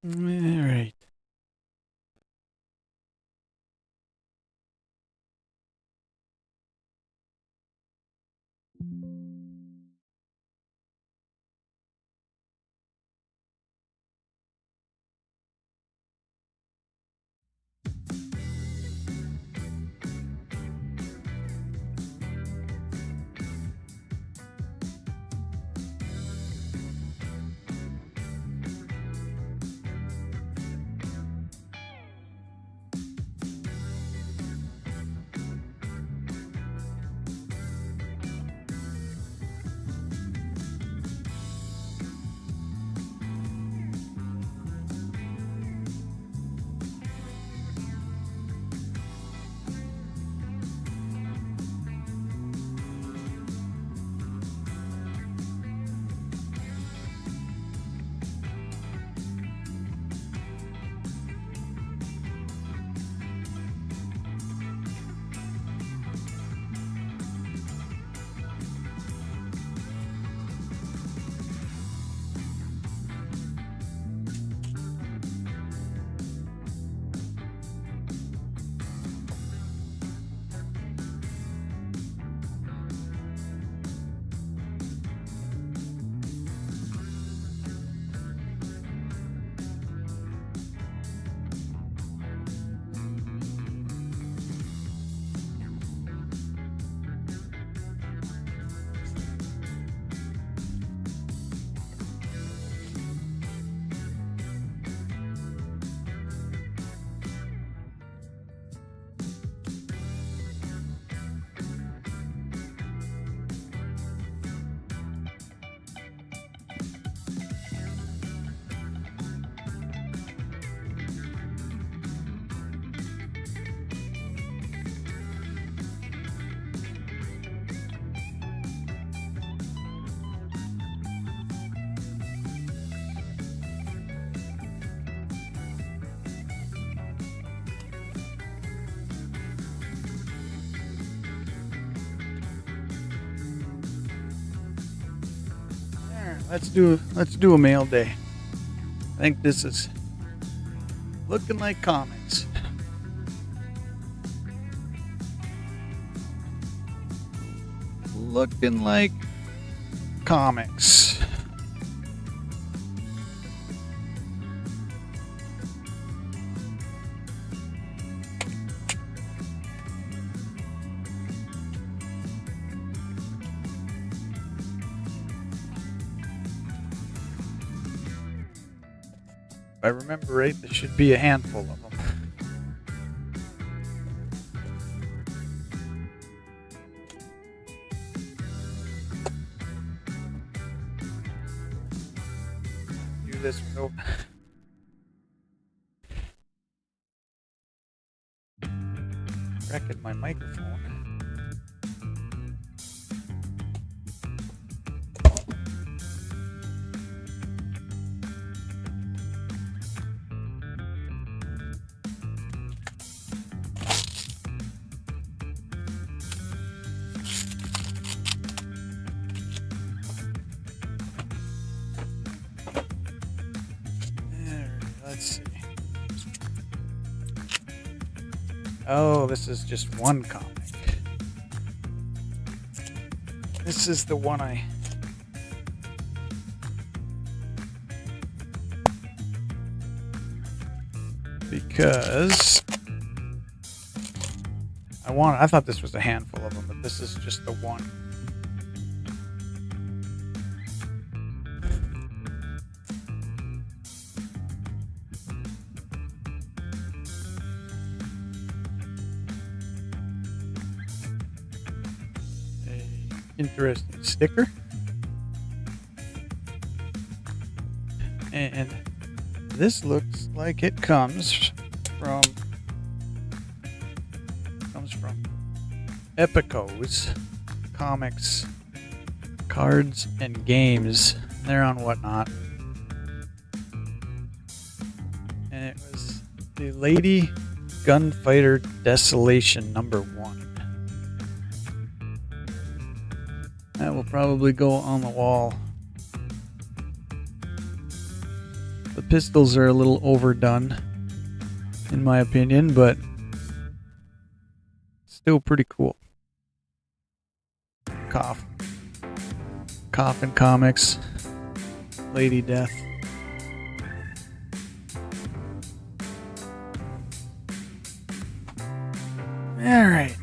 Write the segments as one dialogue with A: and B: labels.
A: All right. Let's do a mail day. I think this is looking like comics. Looking like comics. If I remember right, there should be a handful of them. Do this without wrecking my microphone. Let's see. Oh, this is just one comic. This is the one because I thought this was a handful of them, but this is just the one. Interesting sticker, and this looks like it comes from Epico's Comics, Cards and Games. They're on Whatnot, and it was the Lady Gunfighter Desolation #1. That will probably go on the wall. But pistols are a little overdone, in my opinion, but still pretty cool. Coffin Comics, Lady Death. All right.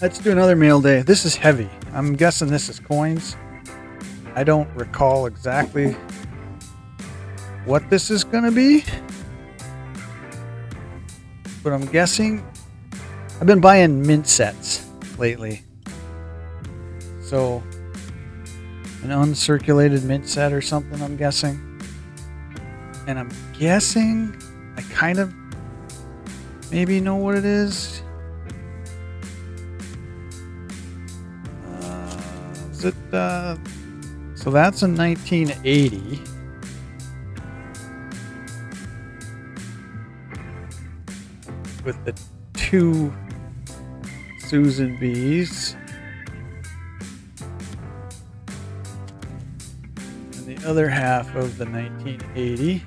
A: Let's do another mail day. This is heavy. I'm guessing this is coins. I don't recall exactly what this is going to be, but I'm guessing I've been buying mint sets lately. So an uncirculated mint set or something, I'm guessing. And I'm guessing I kind of maybe know what it is. So that's a 1980. With the 2 Susan B's. And the other half of the 1980.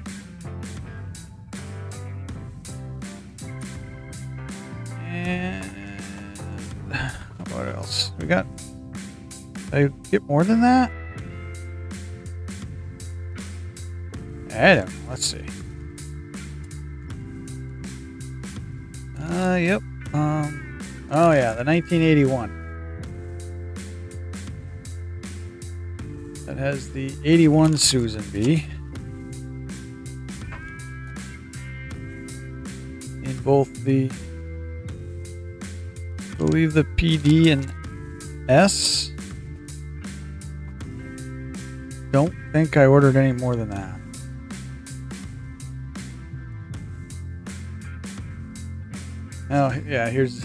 A: And what else? We got. Did I get more than that? I don't know. Let's see. Yep. Oh yeah, the 1981. That has the 81 Susan B. In both the, I believe the PD and S. Don't think I ordered any more than that. Oh, yeah, here's...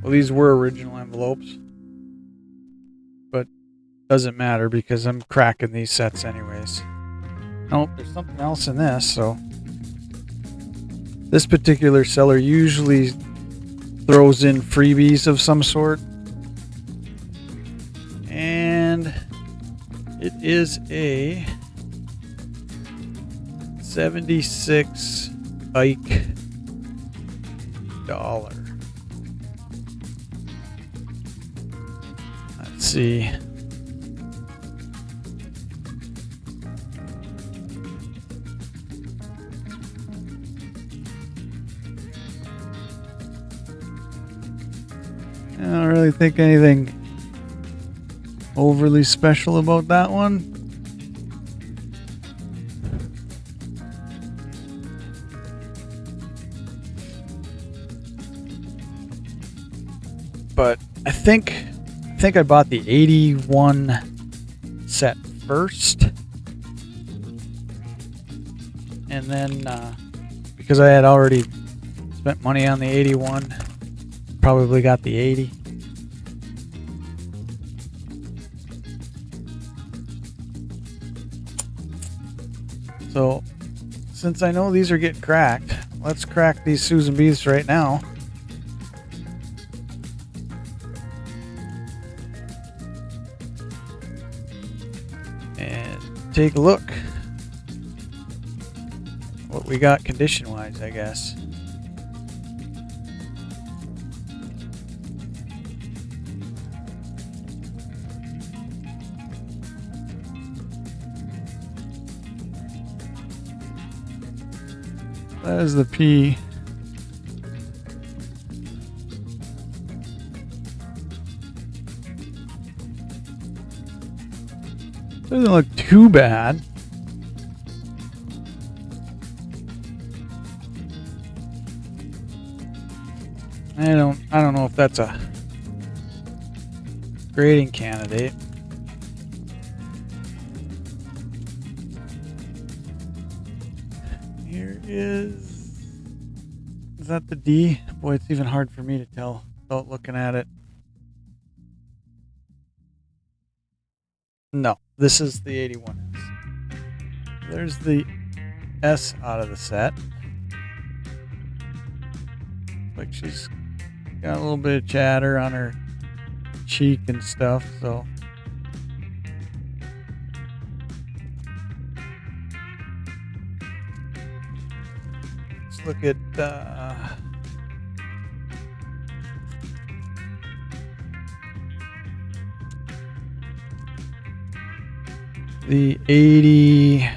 A: Well, these were original envelopes. But doesn't matter because I'm cracking these sets anyways. Nope, there's something else in this, so... This particular seller usually throws in freebies of some sort. And it is a 76 Ike dollar. Let's see. I don't really think anything overly special about that one. But I think I bought the 81 set first. And then because I had already spent money on the 81, probably got the 80. So, since I know these are getting cracked, let's crack these Susan B's right now. And take a look what we got condition-wise, I guess. That is the P. Doesn't look too bad. I don't know if that's a grading candidate. Here is that the D? Boy, it's even hard for me to tell without looking at it. No, this is the 81S. There's the S out of the set. Like she's got a little bit of chatter on her cheek and stuff, so let's look at the 80P.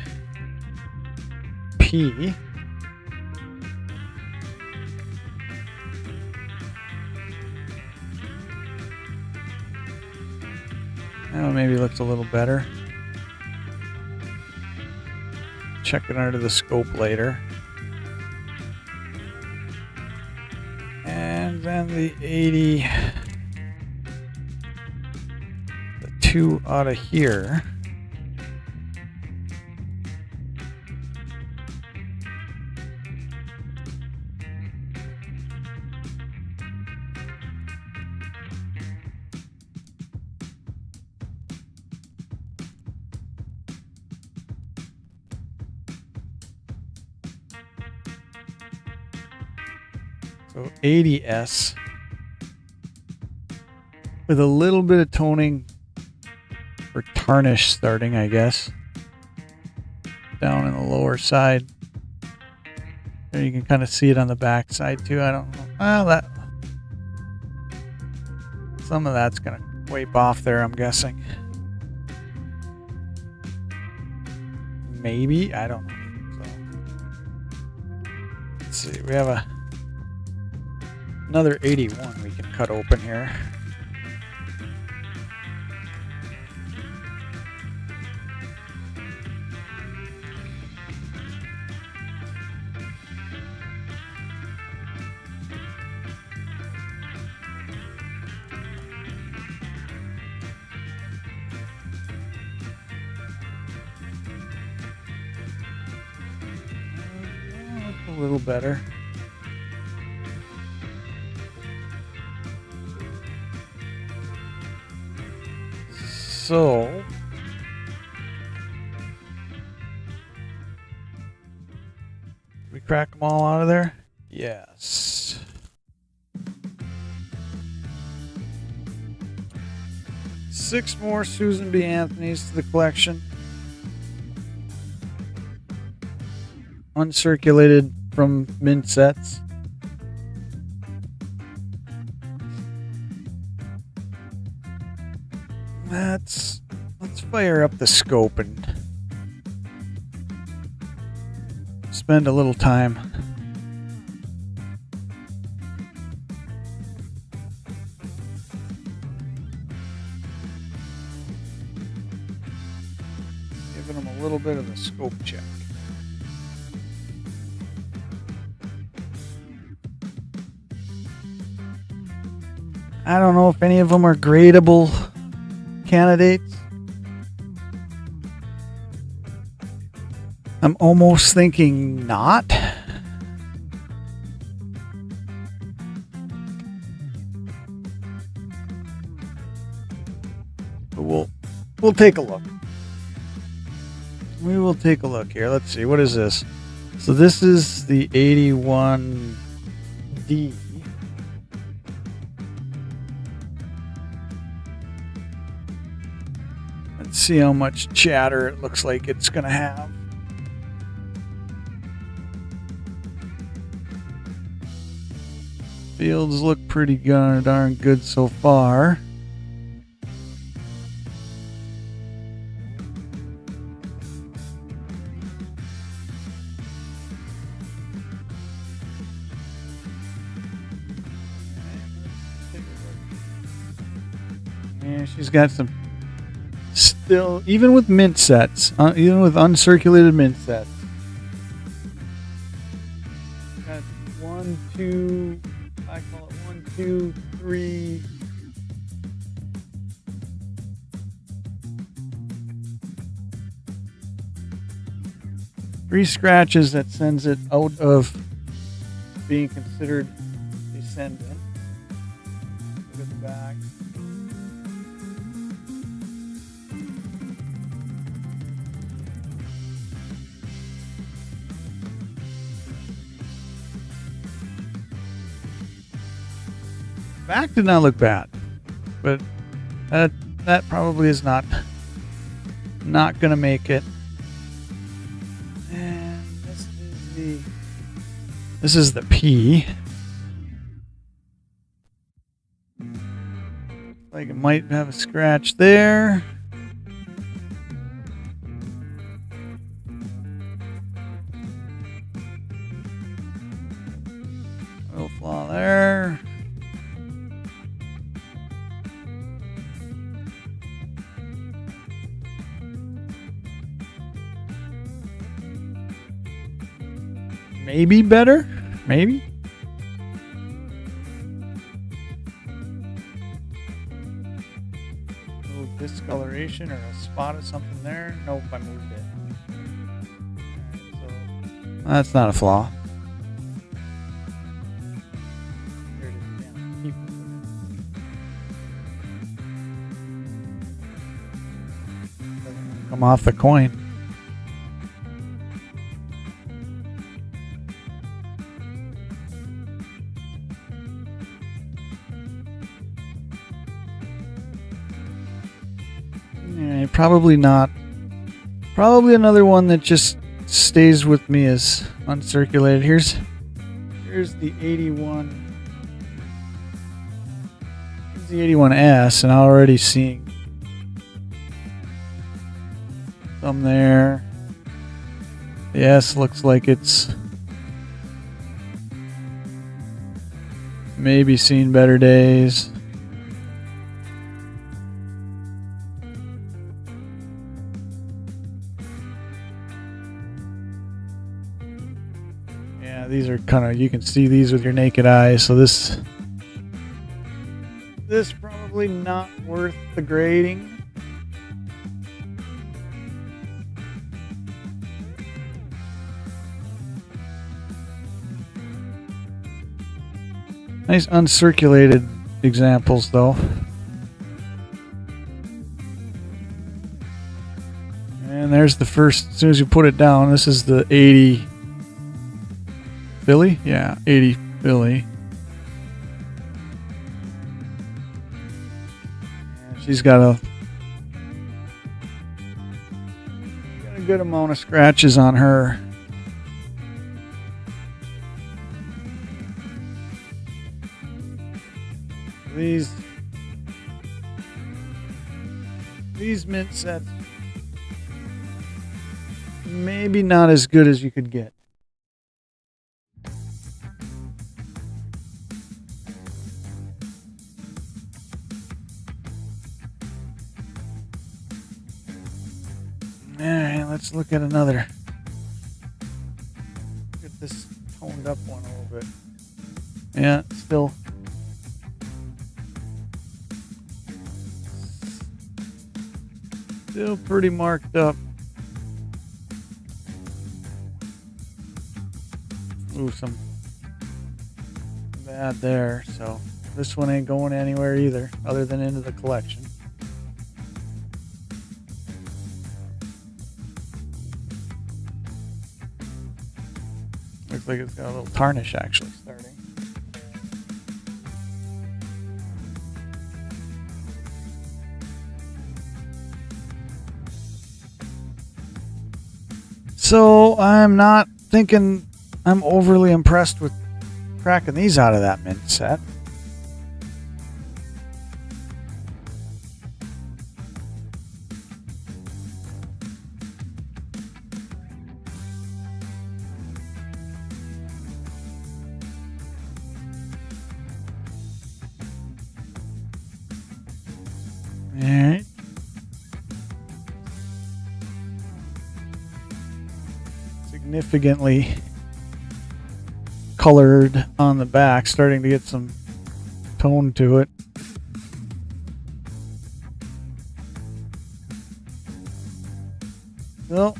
A: Oh, maybe looks a little better. Check it under the scope later. And then the 80, the 2 out of here. So 80S with a little bit of toning for tarnish starting, I guess. Down in the lower side. There you can kind of see it on the back side too. I don't know. Well, some of that's gonna wipe off there, I'm guessing. Maybe, I don't know. So, let's see. We have another 81 we can cut open here. A little better. So, we crack them all out of there? Yes. Six more Susan B. Anthony's to the collection. Uncirculated from mint sets. Let's fire up the scope and spend a little time. Giving them a little bit of a scope check. I don't know if any of them are gradable candidates. I'm almost thinking not. But we'll take a look. We will take a look here. Let's see. What is this? So this is the 81D. Let's see how much chatter it looks like it's going to have. Fields look pretty darn good so far. Yeah, she's got some still, even with mint sets, even with uncirculated mint sets. Got 1, 2, I call it 1, 2, 3. Three scratches that sends it out of being considered descendant. Look at the back. Back did not look bad, but that probably is not gonna make it. And this is the P. Like it might have a scratch there. Little flaw there. Maybe better? Maybe? A little discoloration or a spot of something there. Nope, I moved it. Alright, so that's not a flaw. Here it is again. Keep it. Doesn't come off the coin. Probably not. Probably another one that just stays with me as uncirculated. Here's the 81. Here's the 81S, and I'm already seeing some there. The S looks like it's maybe seen better days. These are kind of, you can see these with your naked eye, so this probably not worth the grading. Nice uncirculated examples though. And there's the first, as soon as you put it down, this is the 80 Philly? Yeah, 80 Philly. Yeah, she's got a good amount of scratches on her. These mint sets maybe not as good as you could get. Alright, let's look at another. Get this toned up one a little bit. Yeah, still pretty marked up. Ooh, some bad there. So this one ain't going anywhere either, other than into the collection. Looks like it's got a little tarnish actually starting. So I'm not thinking I'm overly impressed with cracking these out of that mint set. Alright. Significantly colored on the back, starting to get some tone to it. Well,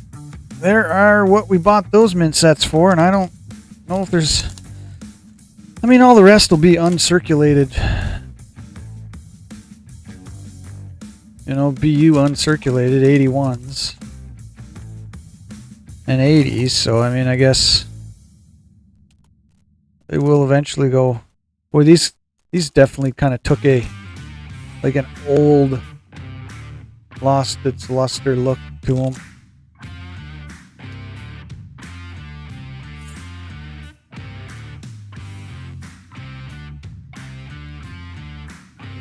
A: there are what we bought those mint sets for, and I don't know if there's... I mean, all the rest will be uncirculated. You know, BU uncirculated 81s and 80s, so I mean, I guess they will eventually go. Boy, these These definitely kind of took like an old, lost its luster look to them.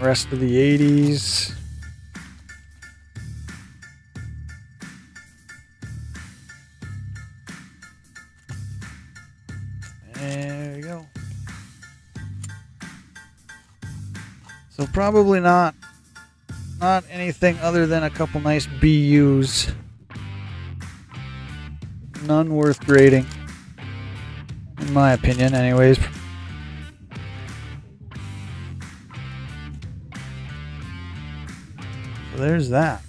A: Rest of the 80s. There we go. So probably not anything other than a couple nice BUs. None worth grading, in my opinion, anyways. So there's that.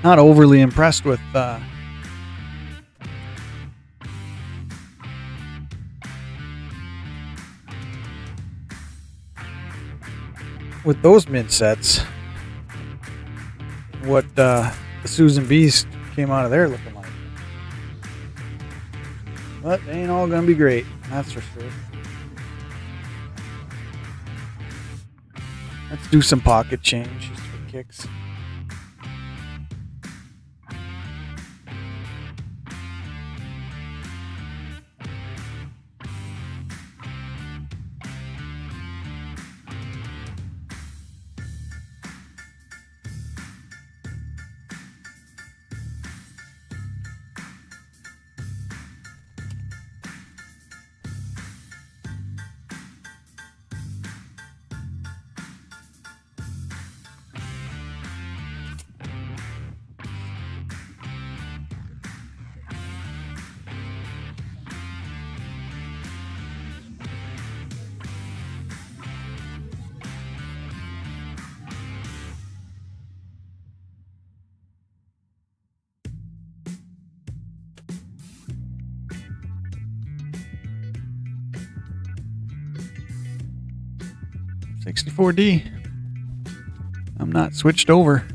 A: Not overly impressed with those mid sets. What the Susan Beast came out of there looking like. But they ain't all gonna be great, that's for sure. Let's do some pocket change just for kicks. $64D. I'm not switched over.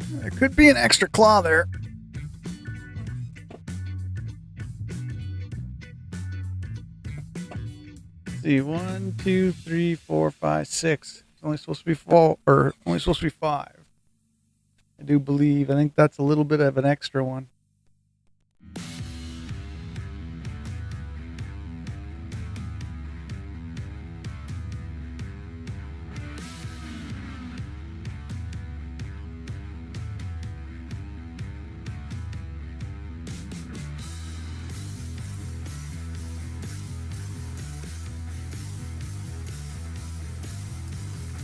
A: There could be an extra claw there. Let's see, 1, 2, 3, 4, 5, 6. It's only supposed to be 4, or only supposed to be 5. I do believe. I think that's a little bit of an extra one.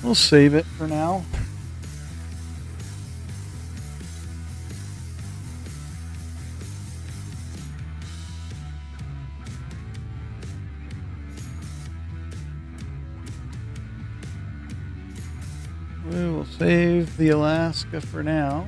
A: We'll save it for now. We will save the Alaska for now.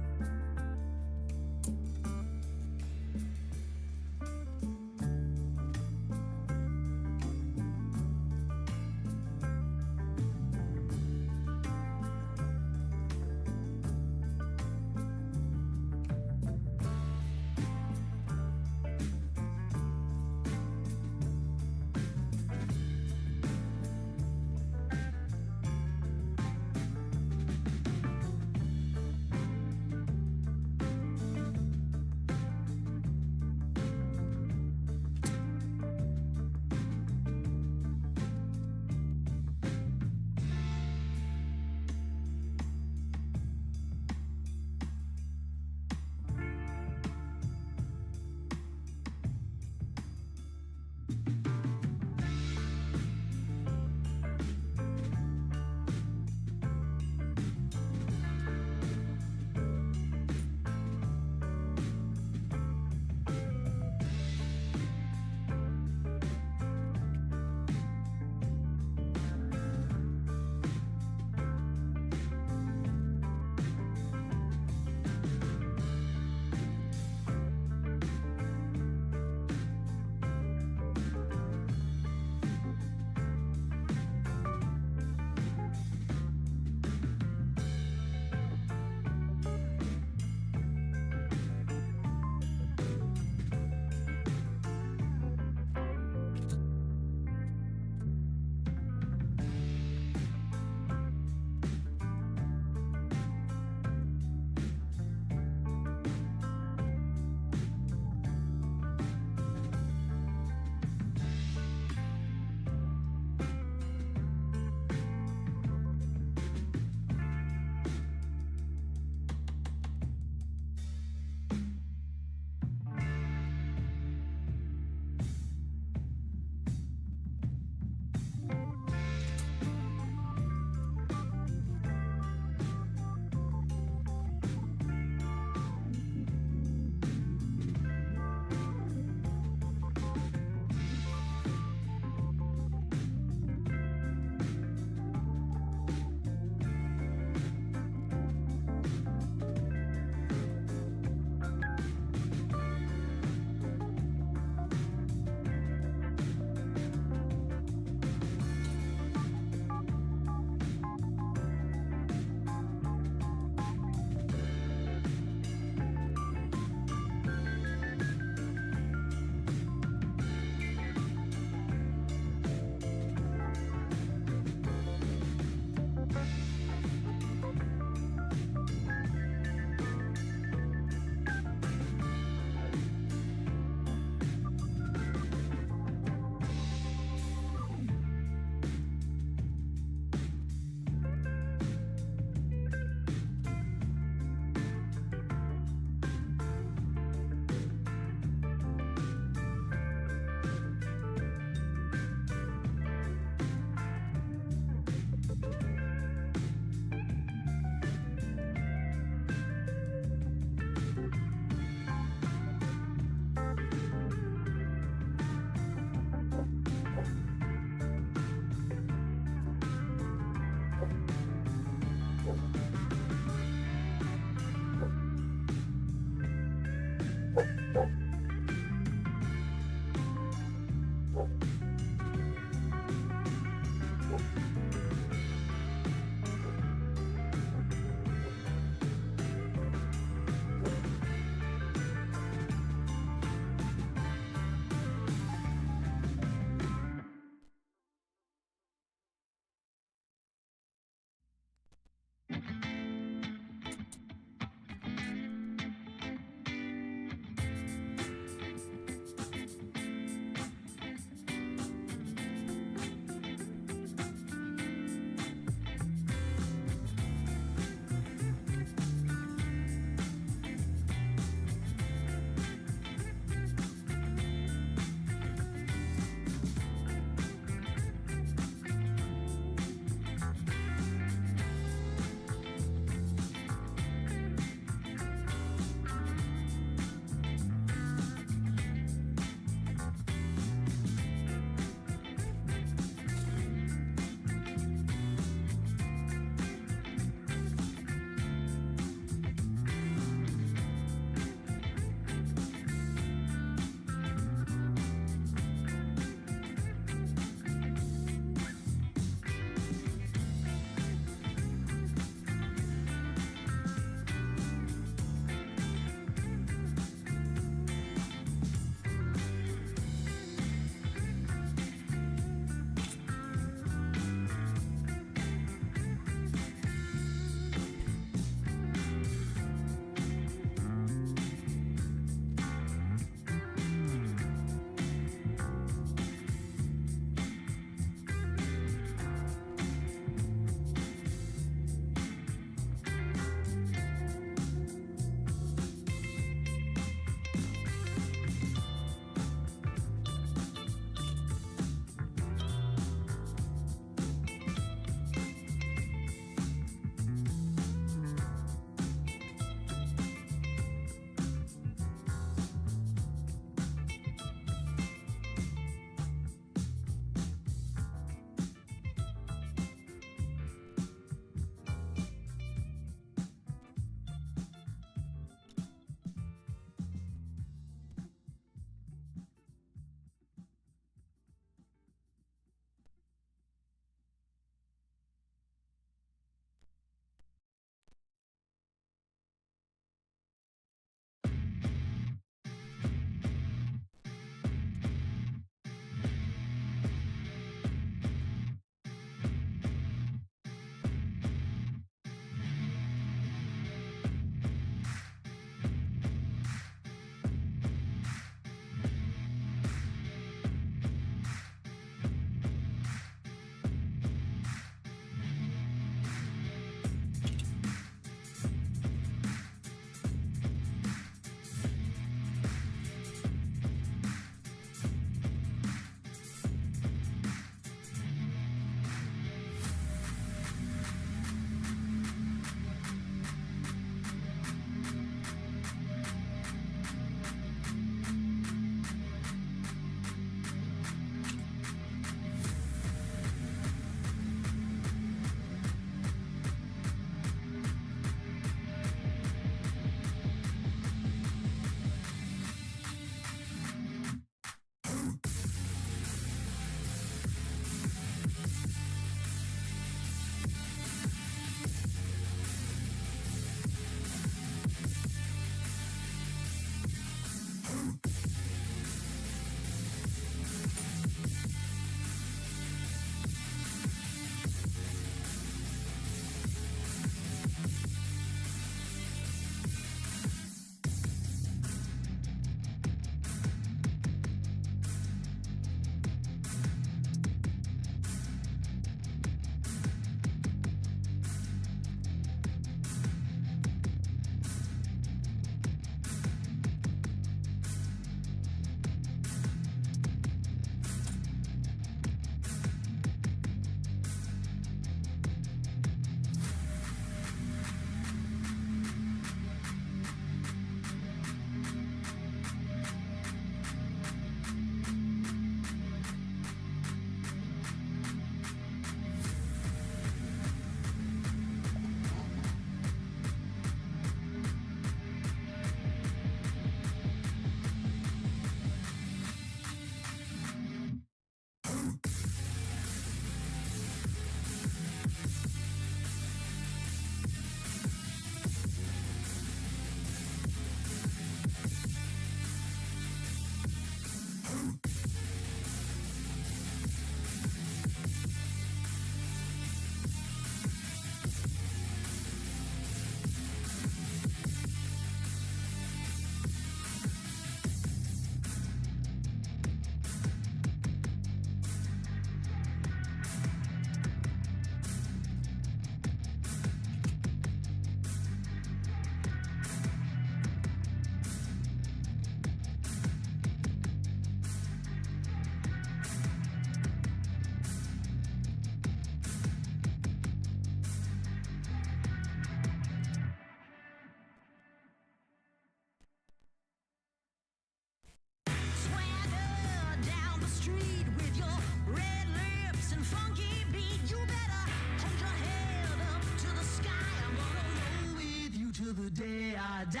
B: till the day I die.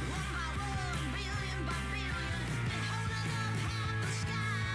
B: One by one, billion by billion, been holding up half the sky.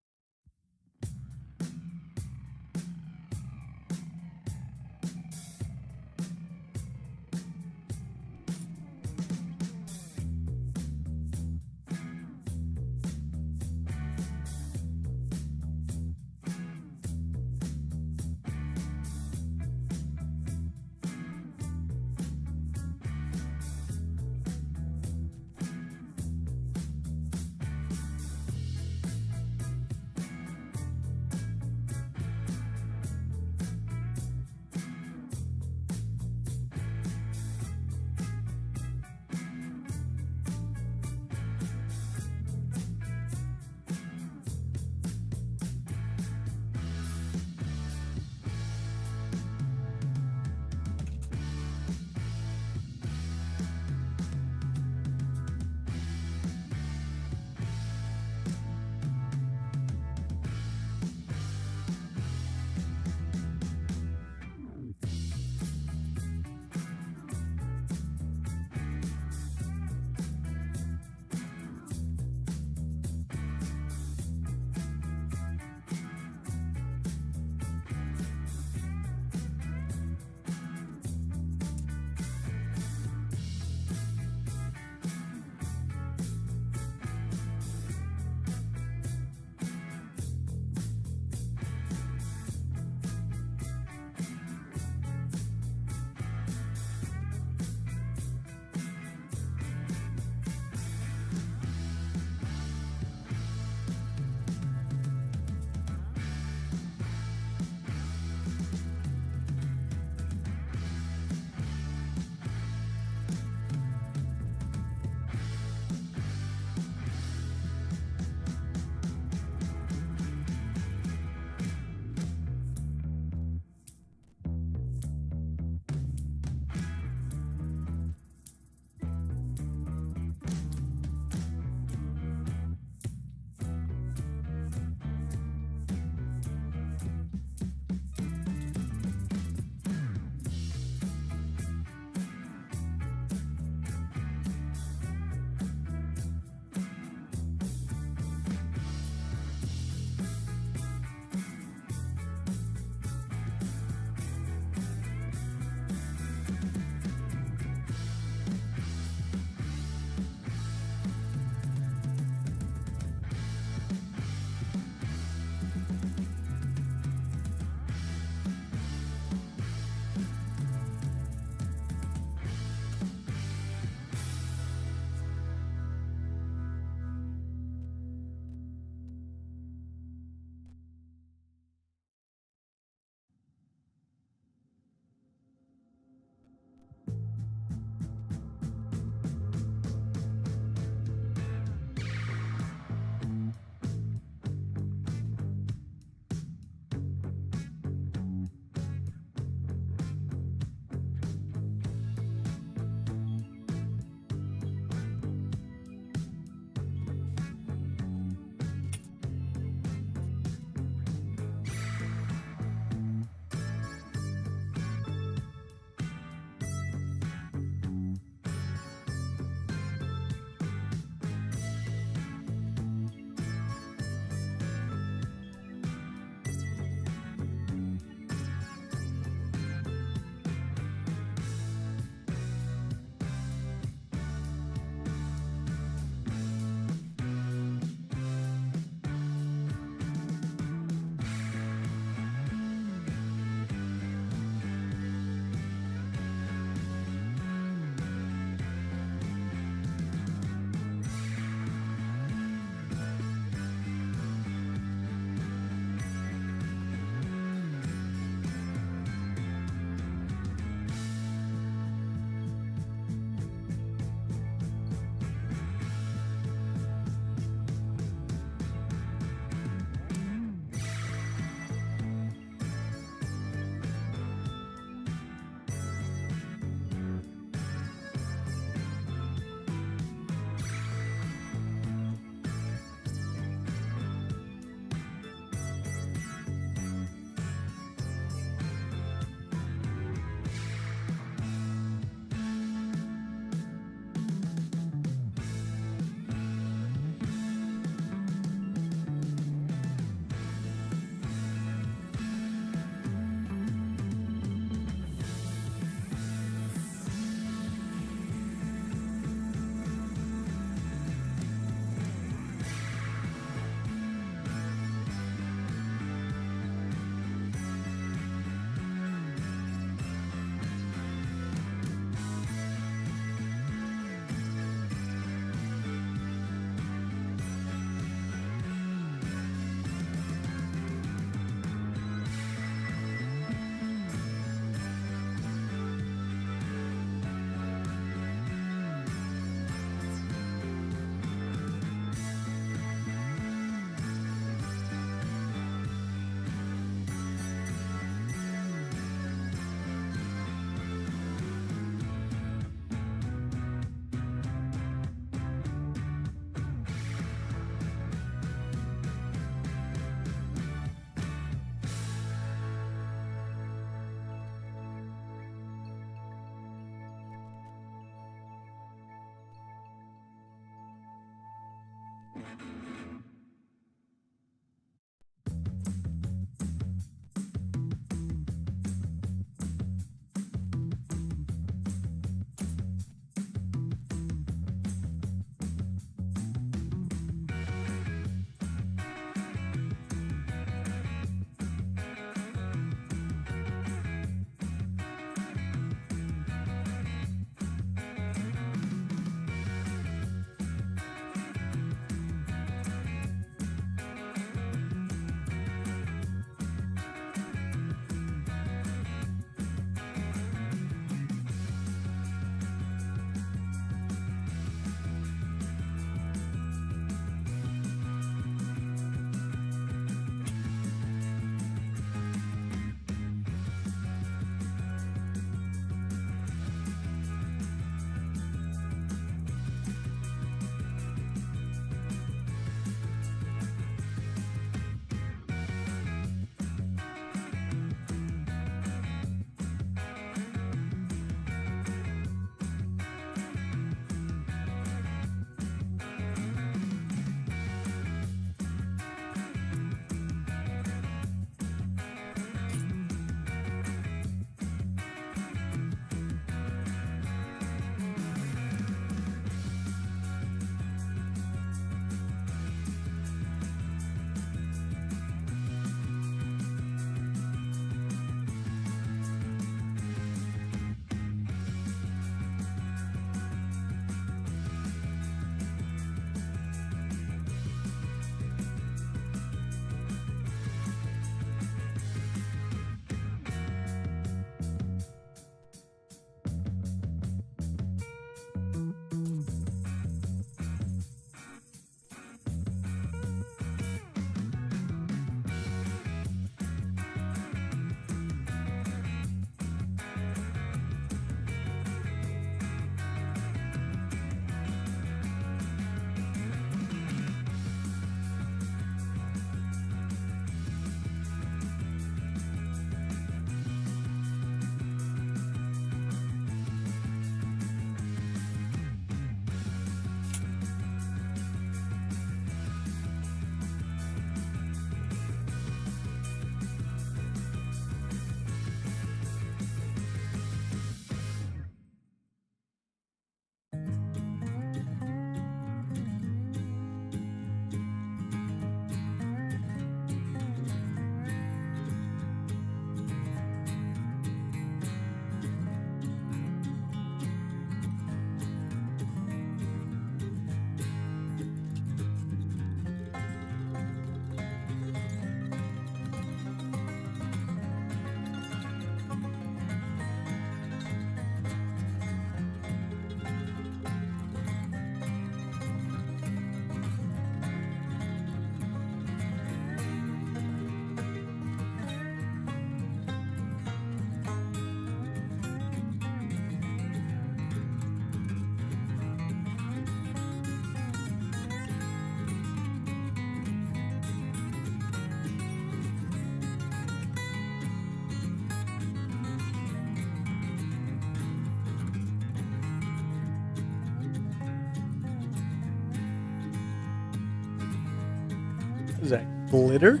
A: Is that glitter?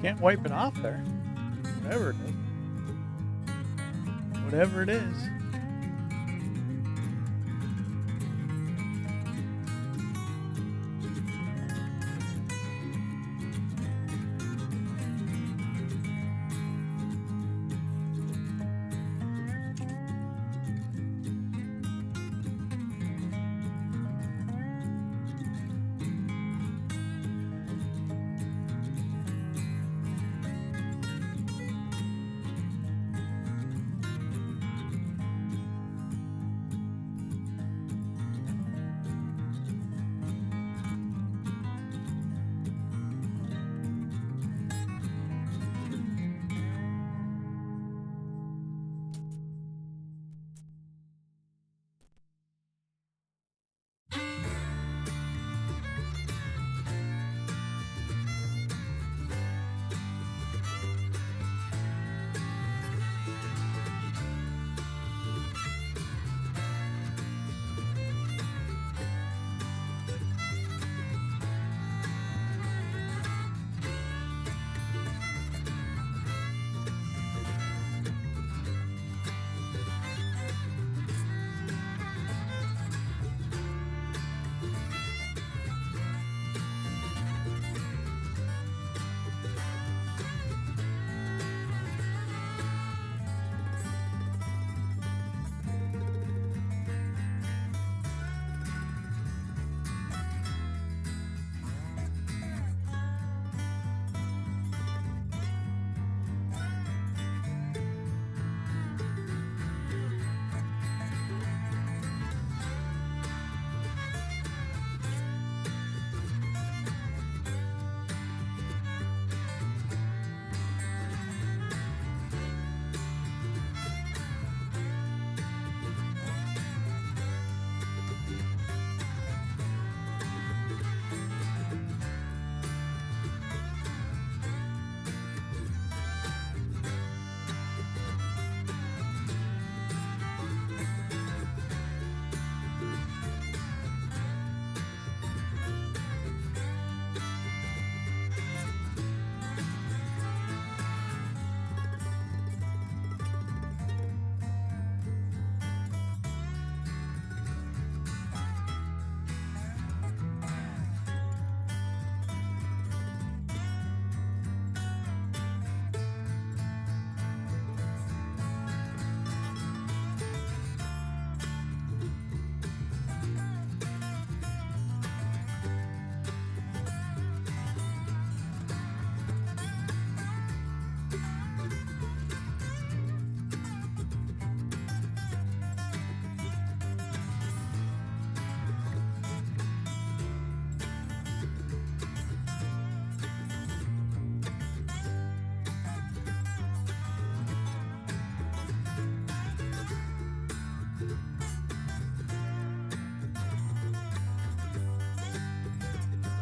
A: Can't wipe it off there. Whatever it is. Whatever it is.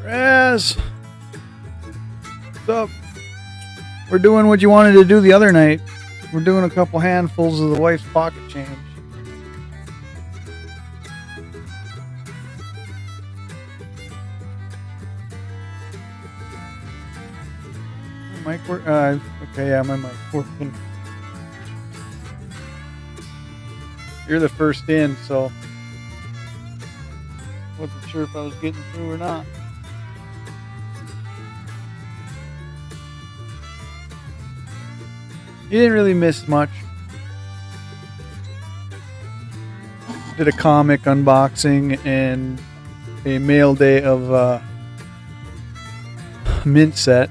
A: Raz! What's up? We're doing what you wanted to do the other night. We're doing a couple handfuls of the wife's pocket change. My mic work? Okay, yeah, my mic working. You're the first in, so wasn't sure if I was getting through or not. You didn't really miss much. Did a comic unboxing and a mail day of mint set.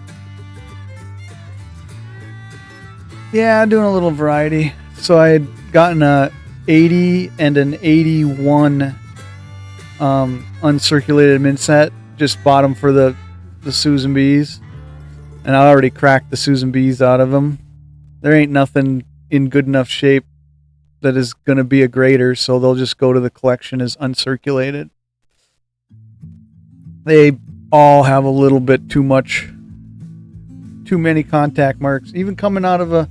A: Yeah, doing a little variety. So I had gotten a 80 and an 81 uncirculated mint set. Just bought them for the Susan B's, and I already cracked the Susan B's out of them. There ain't nothing in good enough shape that is going to be a grader, so they'll just go to the collection as uncirculated. They all have a little bit too many contact marks, even coming out of a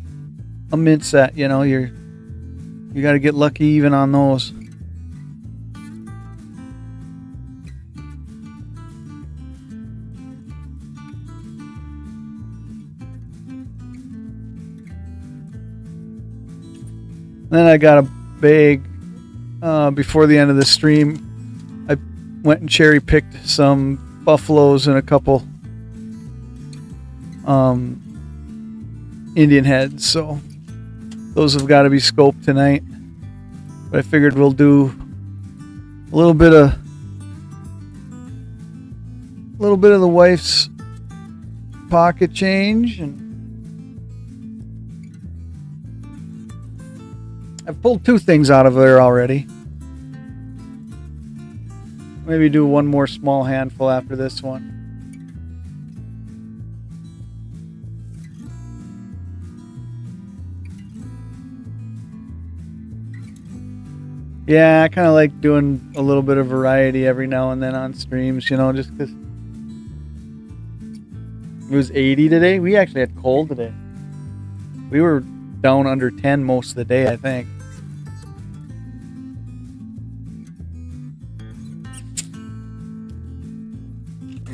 A: mint set. You know, you got to get lucky even on those. Then I got a bag before the end of the stream. I went and cherry picked some buffaloes and a couple Indian heads. So those have got to be scoped tonight. But I figured we'll do a little bit of the wife's pocket change, and I've pulled 2 things out of there already. Maybe do one more small handful after this one. Yeah, I kind of like doing a little bit of variety every now and then on streams, you know, just because it was 80 today. We actually had cold today. We were down under 10 most of the day, I think.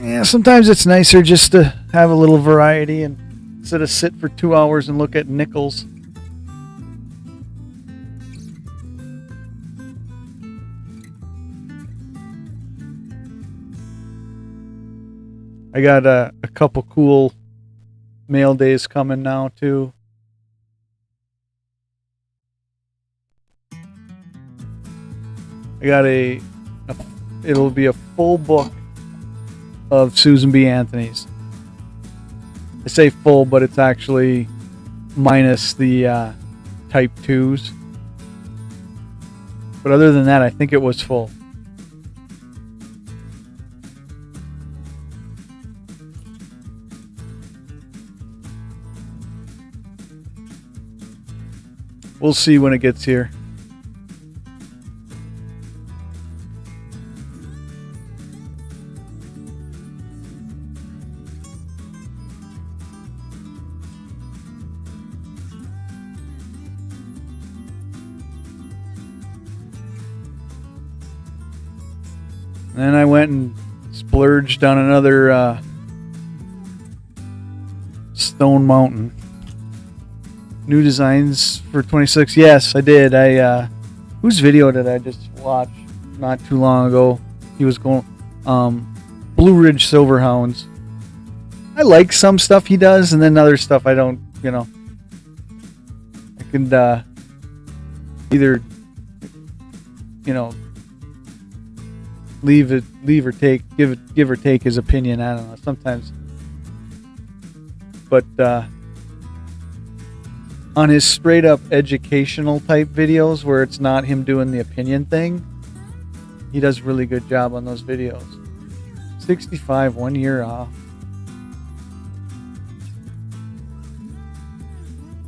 A: Yeah, sometimes it's nicer just to have a little variety and instead of sit for 2 hours and look at nickels. I got a couple cool mail days coming now too. I got it'll be a full book of Susan B. Anthony's. I say full, but it's actually minus the type 2s. But other than that, I think it was full. We'll see when it gets here. Then I went and splurged on another Stone Mountain. New designs for 26. Yes, I did. Whose video did I just watch not too long ago? He was going Blue Ridge Silverhounds. I like some stuff he does, and then other stuff I don't, you know. I can either, you know, leave or take, give or take his opinion. I don't know. Sometimes, but on his straight up educational type videos where it's not him doing the opinion thing, he does a really good job on those videos. 65, 1 year off.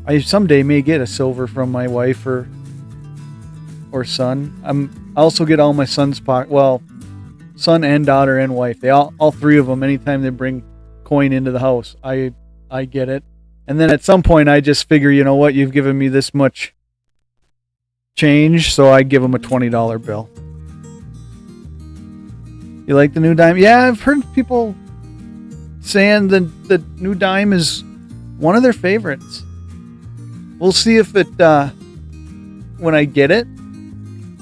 A: I someday may get a silver from my wife or son. I also get all my son's son and daughter and wife. They all three of them. Anytime they bring coin into the house, I get it. And then at some point, I just figure, you know what? You've given me this much change, so I give them a $20 bill. You like the new dime? Yeah, I've heard people saying that the new dime is one of their favorites. We'll see if it, when I get it,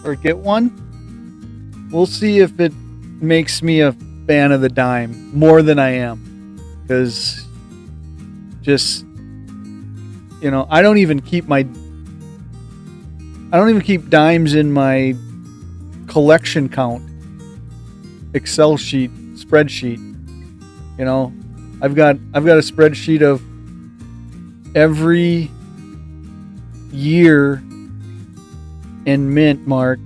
A: or get one, we'll see if it makes me a fan of the dime more than I am. Because just, you know, I don't even keep dimes in my collection count Excel sheet, spreadsheet. You know, I've got a spreadsheet of every year and mint mark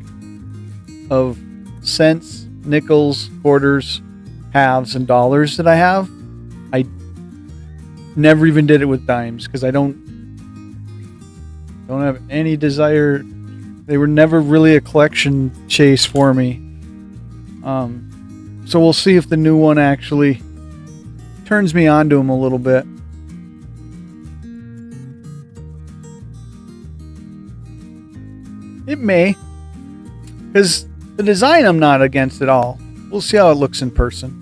A: of cents, nickels, quarters, halves, and dollars that I have. I never even did it with dimes because I don't have any desire. They were never really a collection chase for me. So we'll see if the new one actually turns me on to them a little bit. It may, because the design I'm not against at all. We'll see how it looks in person.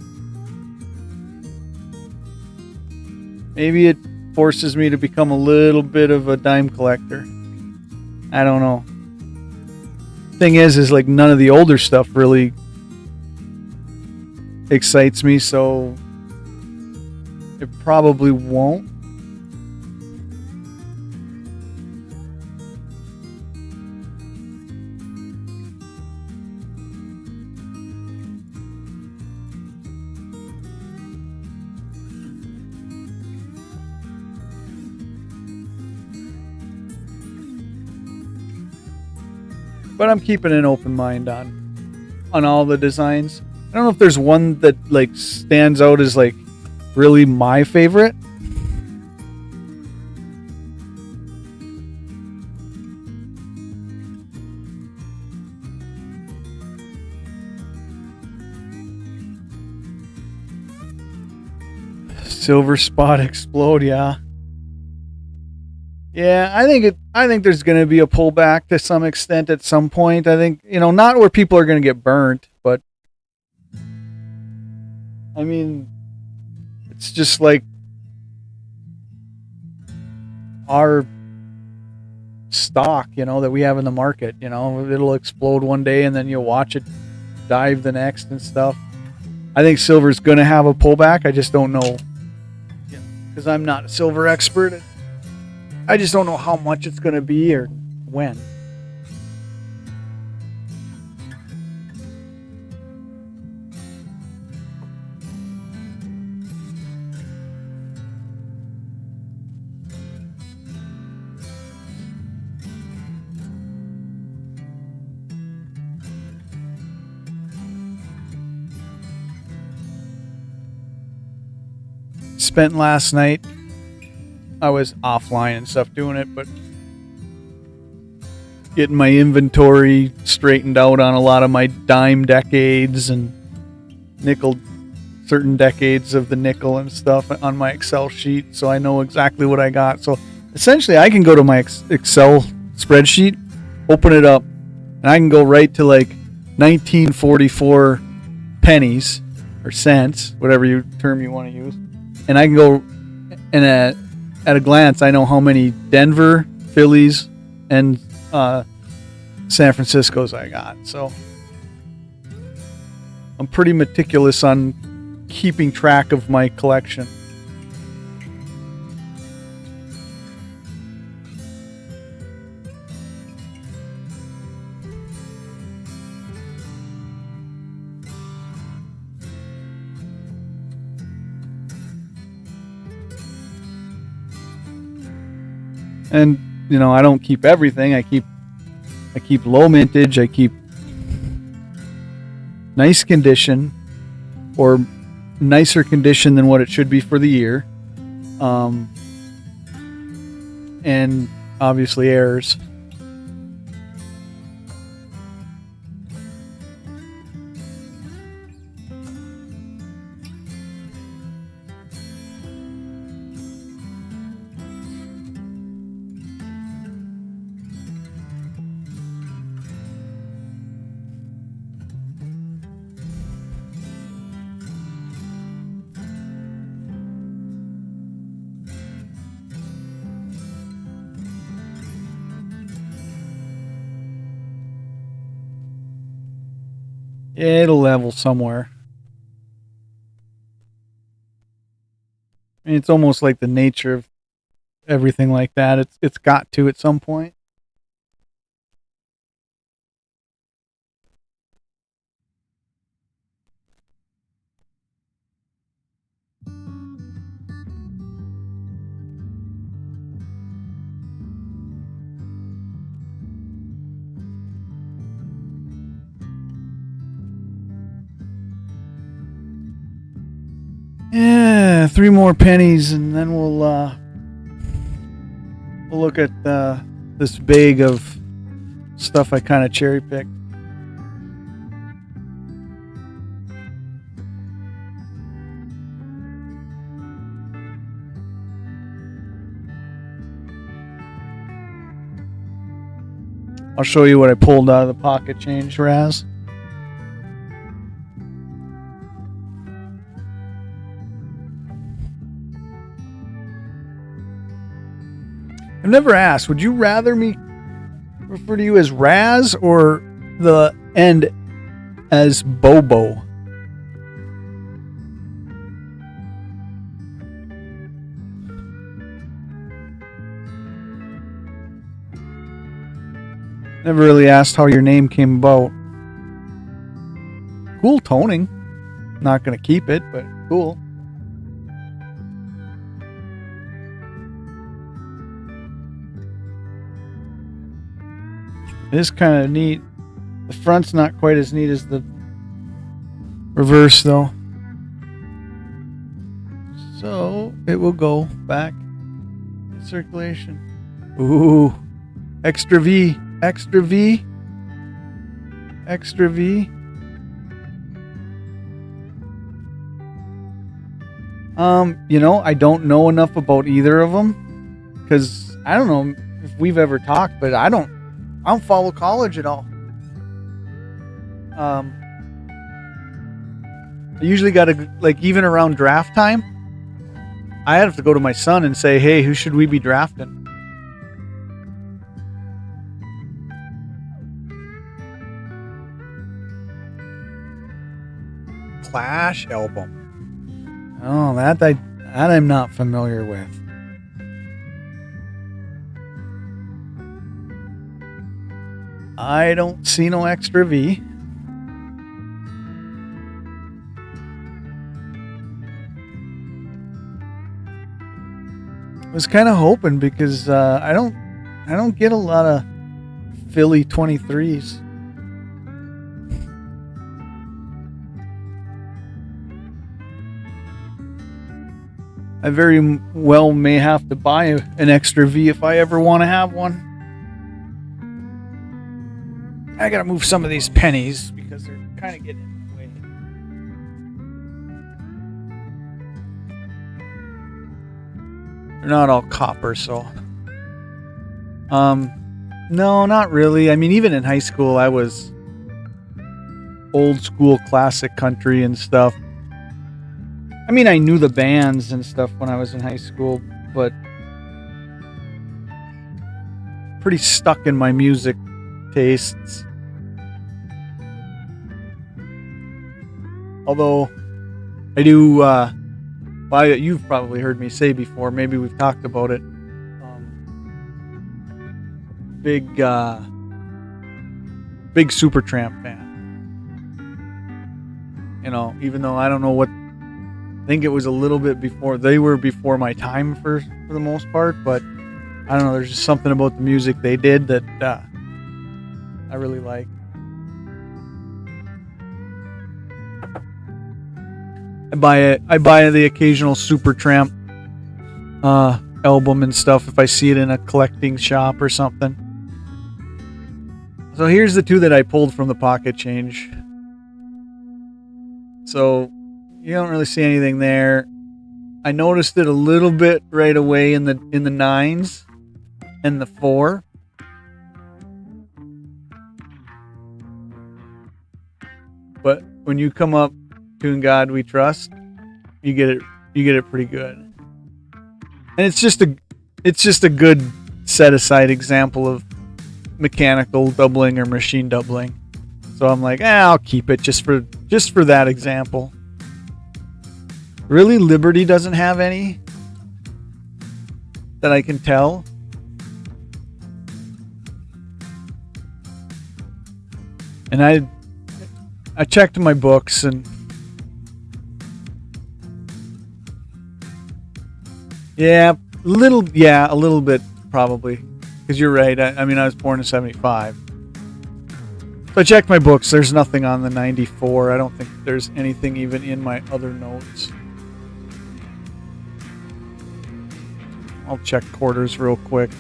A: Maybe it forces me to become a little bit of a dime collector. I don't know. Thing is like none of the older stuff really excites me, so it probably won't. But I'm keeping an open mind on all the designs. I don't know if there's one that like stands out as like really my favorite. Silver spot explode, yeah. Yeah, I think there's going to be a pullback to some extent at some point. I think, you know, not where people are going to get burnt, but I mean, it's just like our stock, you know, that we have in the market, you know, it'll explode one day and then you'll watch it dive the next and stuff. I think silver's going to have a pullback. I just don't know, because I'm not a silver expert. I just don't know how much it's going to be or when. Spent last night, I was offline and stuff doing it, but getting my inventory straightened out on a lot of my dime decades and nickel, certain decades of the nickel and stuff on my Excel sheet, so I know exactly what I got. So essentially I can go to my Excel spreadsheet, open it up, and I can go right to like 1944 pennies or cents, whatever term you want to use, and I can go and at a glance, I know how many Denver, Phillies, and San Francisco's I got. So I'm pretty meticulous on keeping track of my collection. And, you know, I don't keep everything. I keep low mintage. I keep nice condition, or nicer condition than what it should be for the year. And obviously errors. It'll level somewhere. I mean, it's almost like the nature of everything like that. It's got to at some point. Yeah, 3 more pennies, and then we'll look at this bag of stuff I kind of cherry picked. I'll show you what I pulled out of the pocket change, Raz. I've never asked, would you rather me refer to you as Raz or the end as Bobo? Never really asked how your name came about. Cool toning. Not going to keep it, but cool. It is kind of neat. The front's not quite as neat as the reverse, though. So it will go back in circulation. Ooh, extra V, extra V, extra V. You know, I don't know enough about either of them because I don't know if we've ever talked, but I don't follow college at all. I usually got to, like, even around draft time, I have to go to my son and say, hey, who should we be drafting? Clash album. Oh, that I'm not familiar with. I don't see no extra V. I was kind of hoping because I don't get a lot of Philly 23s. I very well may have to buy an extra V if I ever want to have one. I gotta move some of these pennies because they're kind of getting in the way. They're not all copper, so. No, not really. I mean, even in high school, I was old school classic country and stuff. I mean, I knew the bands and stuff when I was in high school, but pretty stuck in my music tastes. Although I do, you've probably heard me say before, maybe we've talked about it. Big Supertramp fan. You know, even though I don't know what. I think it was a little bit before. They were before my time for the most part, but I don't know. There's just something about the music they did that I really like. I buy the occasional Supertramp album and stuff if I see it in a collecting shop or something. So here's the two that I pulled from the pocket change. So you don't really see anything there. I noticed it a little bit right away in the 9s and the 4. But when you come up to In God We Trust, you get it pretty good. And it's just a good set aside example of mechanical doubling or machine doubling. So I'm like, I'll keep it just for that example. Really, Liberty doesn't have any that I can tell. And I checked my books and a little bit probably, because you're right. I mean, I was born in 75. So I checked my books. There's nothing on the 94. I don't think there's anything even in my other notes. I'll check quarters real quick.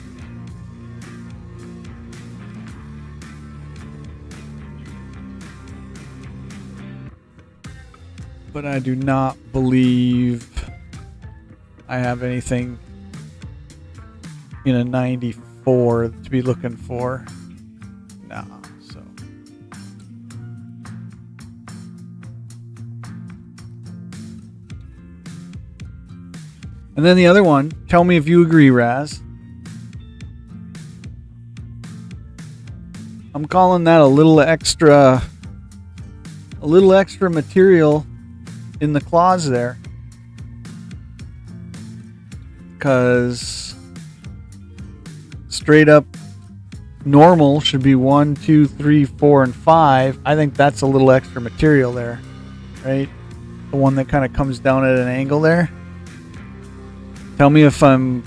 A: But I do not believe I have anything in a 94 to be looking for. Nah, so. And then the other one, tell me if you agree, Raz. I'm calling that a little extra material in the claws there. Because straight up normal should be 1, 2, 3, 4, and 5. I think that's a little extra material there, right? The one that kind of comes down at an angle there. Tell me if I'm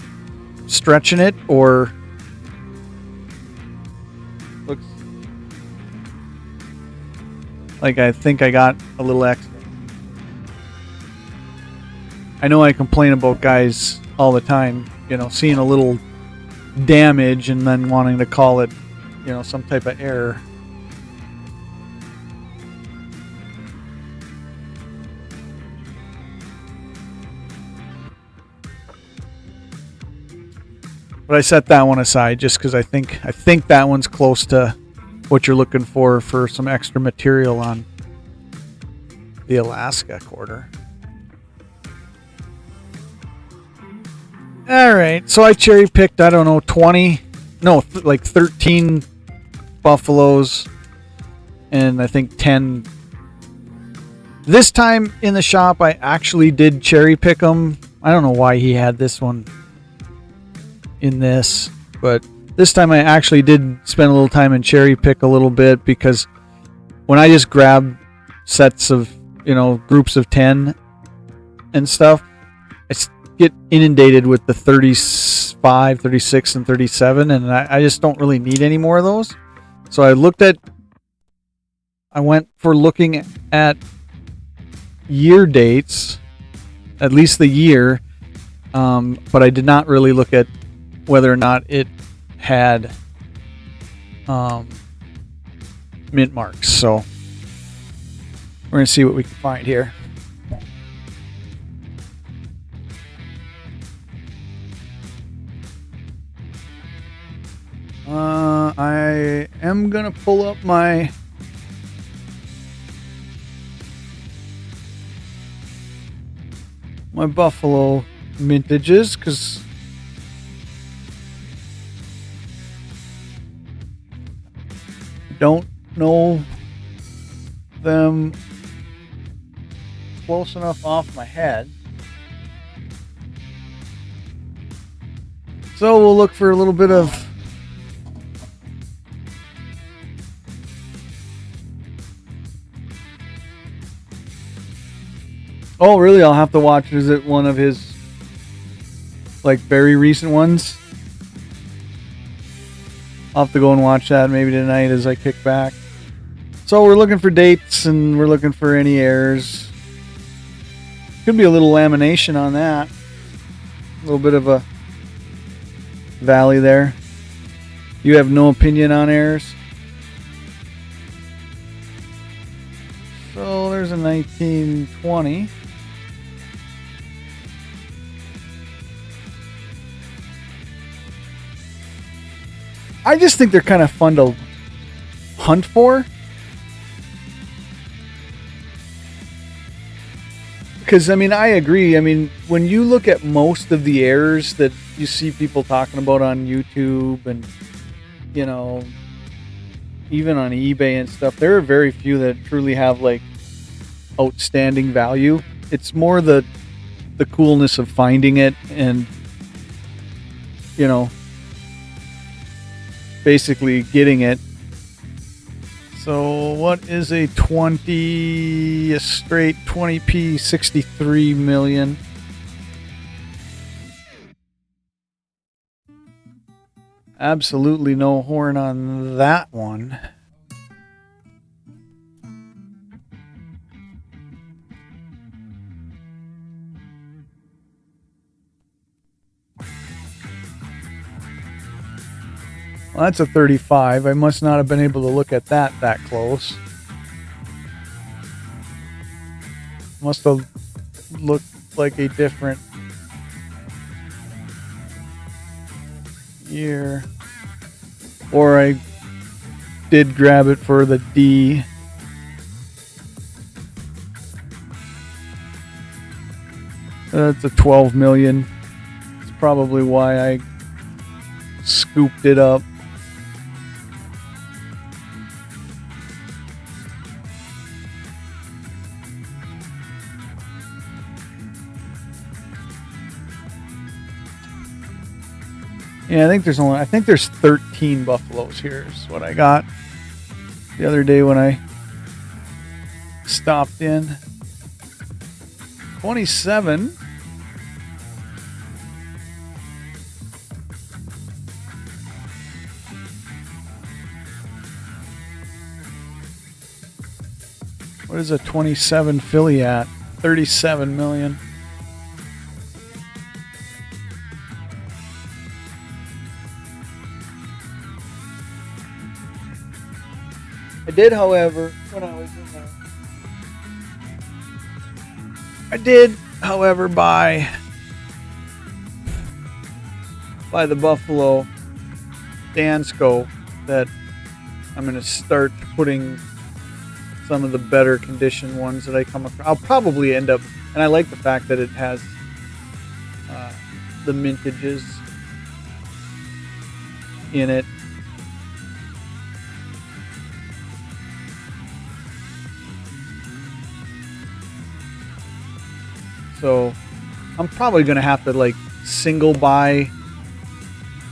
A: stretching it or looks like I think I got a little extra. I know I complain about guys all the time, seeing a little damage and then wanting to call it, some type of error. But I set that one aside just because I think that one's close to what you're looking for some extra material on the Alaska quarter. All right, so I cherry picked, I don't know, 13 buffaloes and I think 10. This time in the shop, I actually did cherry pick them. I don't know why he had this one in this, but this time I actually did spend a little time and cherry pick a little bit, because when I just grab sets of, groups of 10 and stuff, I get inundated with the 35, 36, and 37, and I just don't really need any more of those. So I went for looking at year dates, at least the year, but I did not really look at whether or not it had mint marks. So we're going to see what we can find here. I am going to pull up my buffalo mintages, because don't know them close enough off my head. So we'll look for a little bit of oh, really? I'll have to watch. Is it one of his very recent ones? I'll have to go and watch that maybe tonight as I kick back. So we're looking for dates and we're looking for any errors. Could be a little lamination on that. A little bit of a valley there. You have no opinion on errors? So there's a 1920. I just think they're kind of fun to hunt for. Because, I agree. When you look at most of the errors that you see people talking about on YouTube and, even on eBay and stuff, there are very few that truly have like outstanding value. It's more the coolness of finding it and, you know, basically getting it. So what is a straight 20p 63 million? Absolutely no horn on that one. Well, that's a 35. I must not have been able to look at that close. Must have looked like a different year. Or I did grab it for the D. That's a 12 million. It's probably why I scooped it up. Yeah, I think there's 13 buffaloes here is what I got the other day when I stopped in. 27. What is a 27 Philly at? 37 million. I did, however, when I was in there, buy the Buffalo Dansco that I'm going to start putting some of the better condition ones that I come across. I'll probably end up, and I like the fact that it has the mintages in it. So I'm probably going to have to like single buy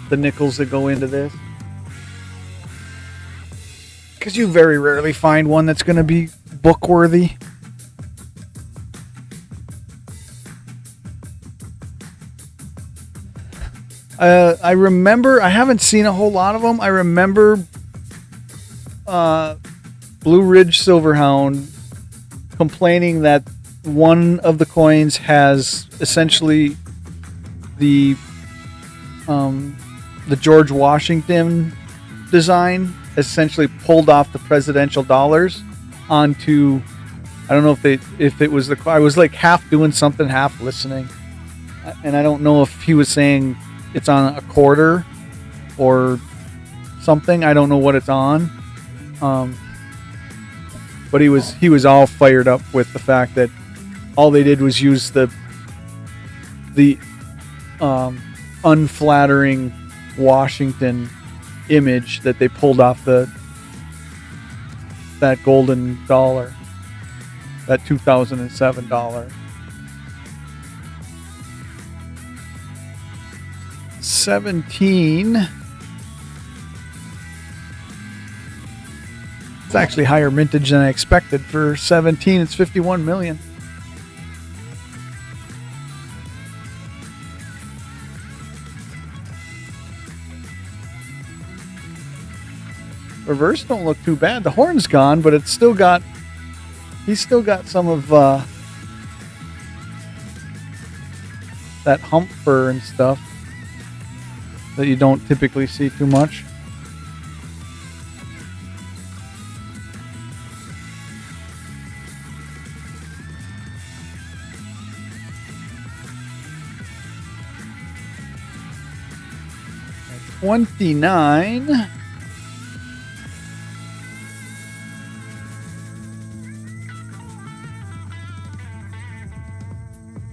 A: the nickels that go into this, because you very rarely find one that's going to be book worthy. I remember, I haven't seen a whole lot of them. I remember Blue Ridge Silverhound complaining that one of the coins has essentially the George Washington design, essentially pulled off the presidential dollars onto, I don't know if it was I was like half doing something, half listening, and I don't know if he was saying it's on a quarter or something. I don't know what it's on, but he was all fired up with the fact that all they did was use the unflattering Washington image that they pulled off that golden dollar, that 2007 dollar. 17. It's actually higher mintage than I expected. For 17, it's 51 million. Reverse don't look too bad. The horn's gone, but he's still got some of that hump fur and stuff that you don't typically see too much. At 29.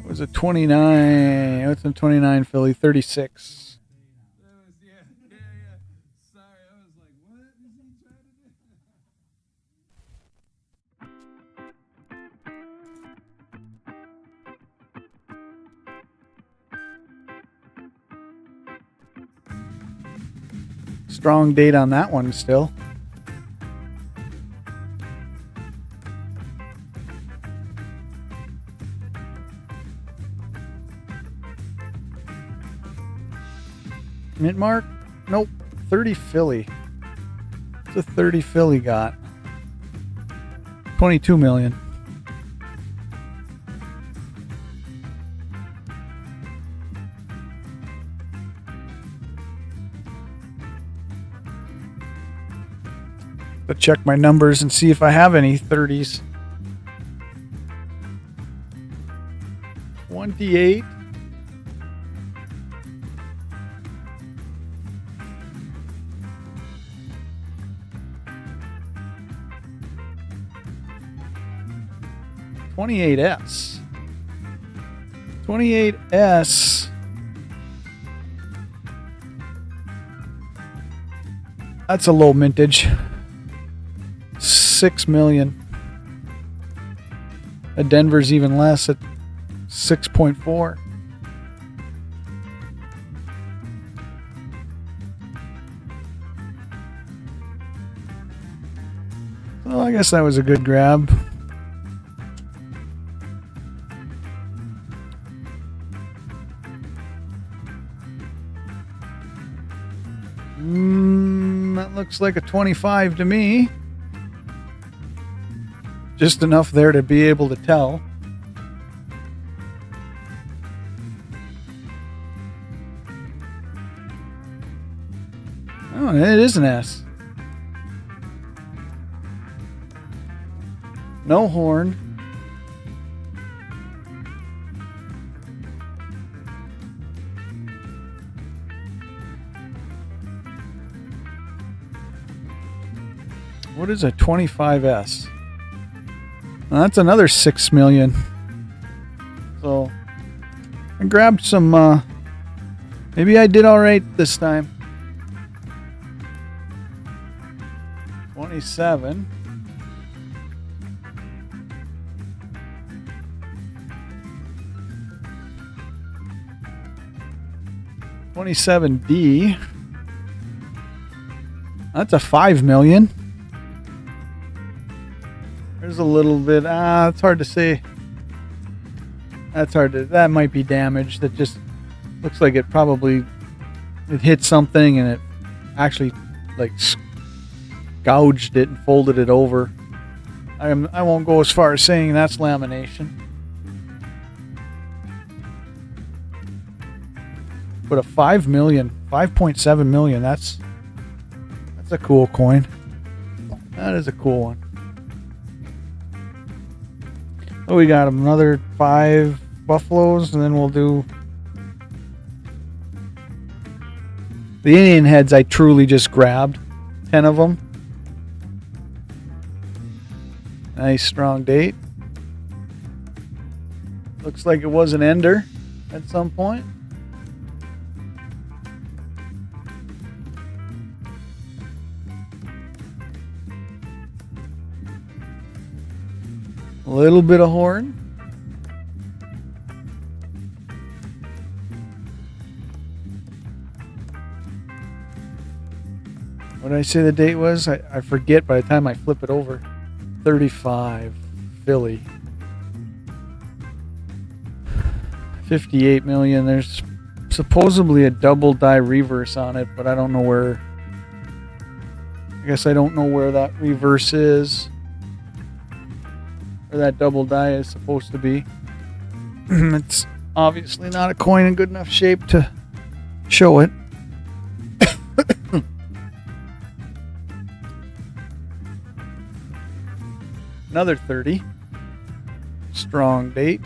A: Was it 29? What's in 29 Philly? 36. Strong date on that one still. Mint mark? Nope. 30 Philly. What's a 30 Philly got? 22 million. Let's check my numbers and see if I have any 30s. 28. S. 28S. That's a low mintage. 6 million. Denver's even less at 6.4. Well, I guess that was a good grab. That looks like a 25 to me. Just enough there to be able to tell. Oh, it is an S. No horn. What is a 25S? Well, that's another 6 million. So I grabbed some, maybe I did all right this time. 27. $27D. That's a 5 million. There's a little bit, it's hard to say. That might be damage. That just looks like it hit something and it actually like gouged it and folded it over. I won't go as far as saying that's lamination. But a 5 million, 5.7 million, that's a cool coin. That is a cool one. So we got another 5 buffaloes, and then we'll do the Indian heads. I truly just grabbed 10 of them. Nice strong date. Looks like it was an ender at some point. A little bit of horn. What did I say the date was? I forget by the time I flip it over. 35 Philly. 58 million. There's supposedly a double die reverse on it, but I don't know where. I guess I don't know where that reverse is. Where that double die is supposed to be. It's obviously not a coin in good enough shape to show it. Another 30. Strong date.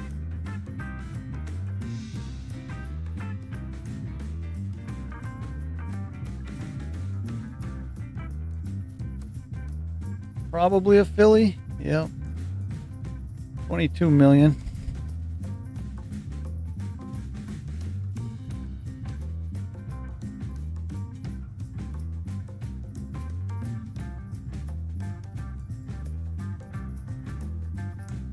A: Probably a Philly. Yep. 22 million.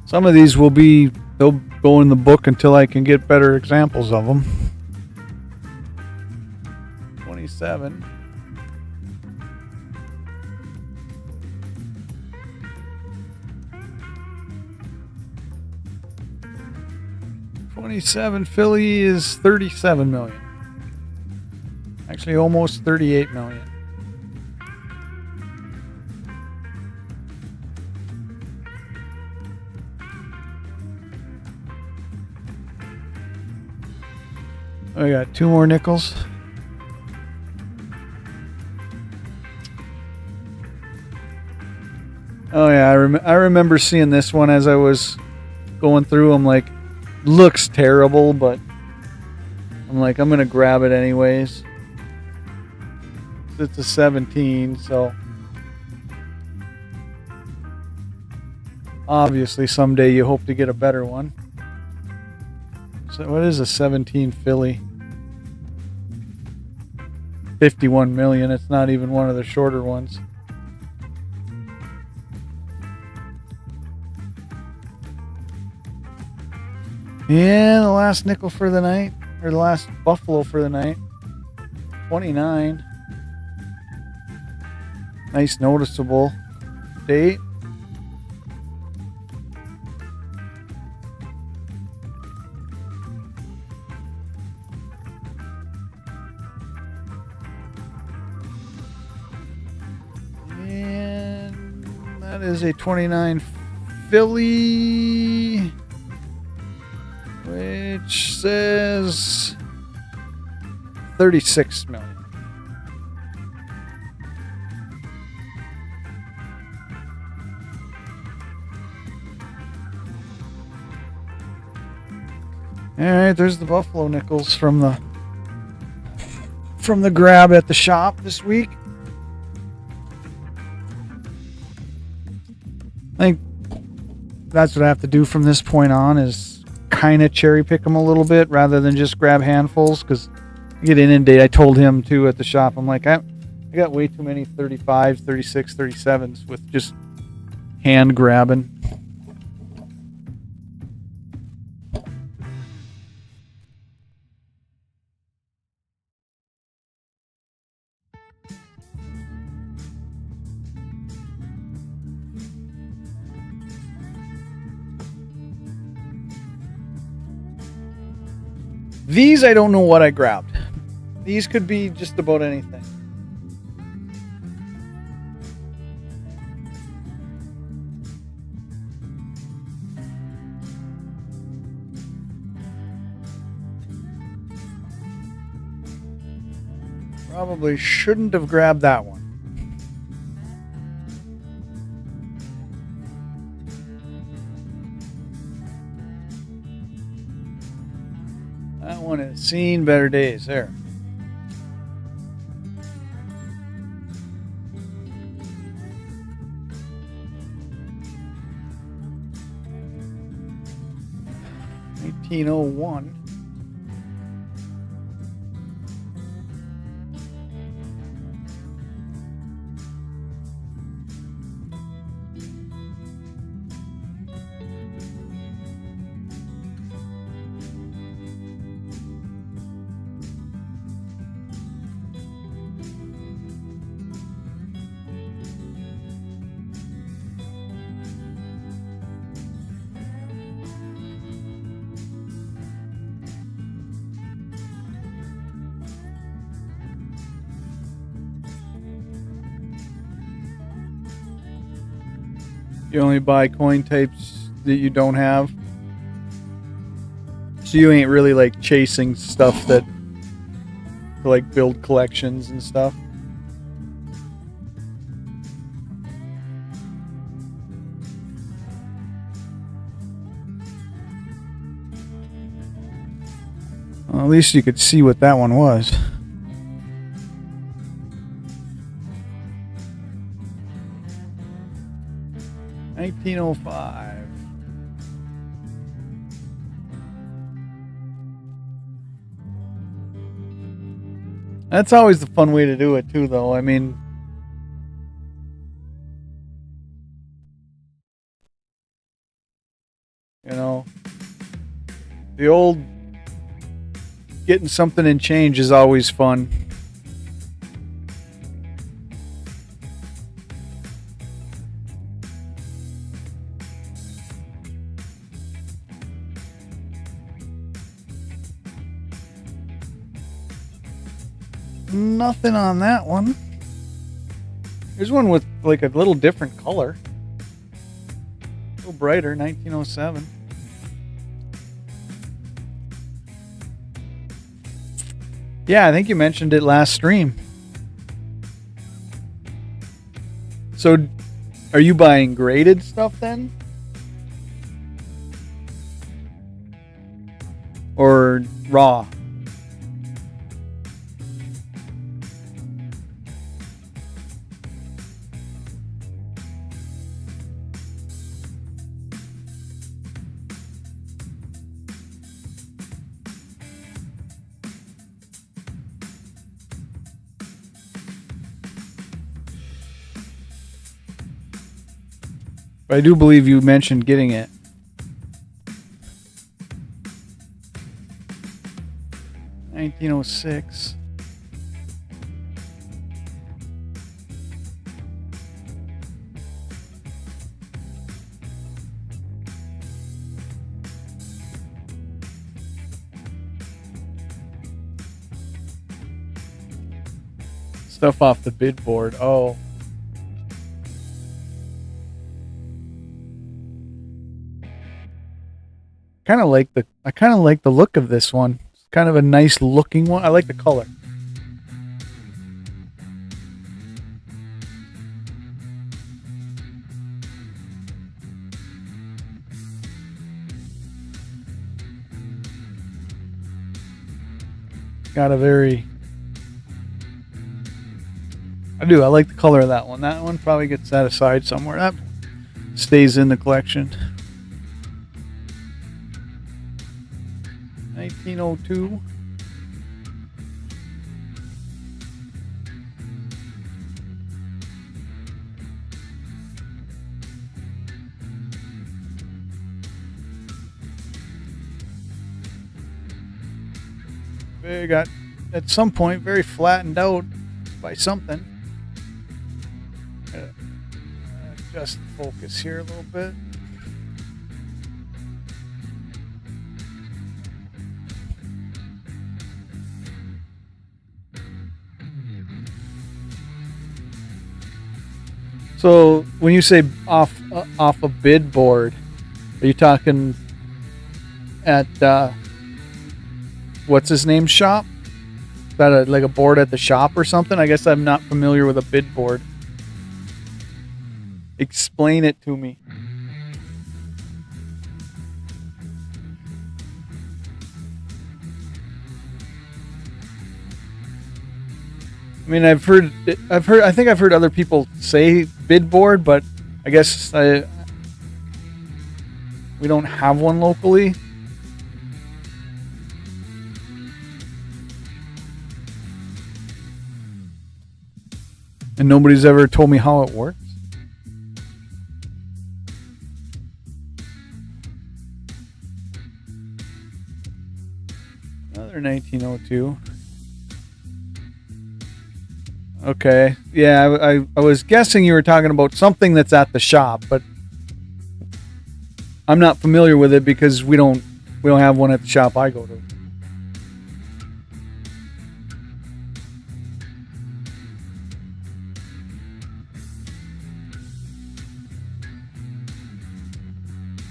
A: Some of these they'll go in the book until I can get better examples of them. 27. 27 Philly is 37 million. Actually, almost 38 million. I got 2 more nickels. Oh yeah, I remember seeing this one as I was going through. I'm like, looks terrible, but I'm like, I'm gonna grab it anyways. It's a 17, so obviously someday you hope to get a better one. So what is a 17 Philly? 51 million. It's not even one of the shorter ones. Yeah, the last nickel for the night, or the last buffalo for the night. 29. Nice noticeable date. And that is a 29 Philly, which says 36 million. All right, there's the buffalo nickels from the grab at the shop this week. I think that's what I have to do from this point on, is kind of cherry pick them a little bit rather than just grab handfuls, because I get inundated. I told him too at the shop, I'm like, I got way too many 35s, 36, 37s with just hand grabbing. These, I don't know what I grabbed. These could be just about anything. Probably shouldn't have grabbed that one. That one has seen better days there. $19.01. You only buy coin types that you don't have. So you ain't really like chasing stuff that to like build collections and stuff. Well, at least you could see what that one was. $19.05. That's always the fun way to do it too, though. I mean, you know, the old getting something in change is always fun. Nothing on that one. There's one with like a little different color. A little brighter, 1907. Yeah, I think you mentioned it last stream. So, are you buying graded stuff then? Or raw? But I do believe you mentioned getting it. $1906. Stuff off the bid board. Oh. I kind of like the look of this one. It's kind of a nice looking one. I like the color. Got a very... I like the color of that one. That one probably gets set aside somewhere. That stays in the collection. 1902. They got at some point very flattened out by something. Adjust the focus here a little bit. So when you say off a bid board, are you talking at what's his name shop? Is that like a board at the shop or something? I guess I'm not familiar with a bid board. Explain it to me. I mean, I think I've heard other people say bid board, but I guess we don't have one locally. And nobody's ever told me how it works. Another 1902. Okay. Yeah, I was guessing you were talking about something that's at the shop, but I'm not familiar with it because we don't have one at the shop I go to.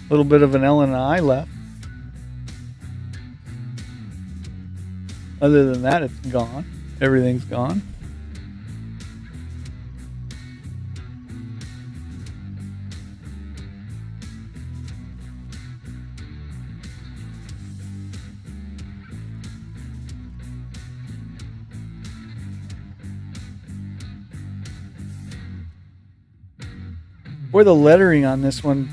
A: A little bit of an L and an I left. Other than that, it's gone. Everything's gone. Boy, the lettering on this one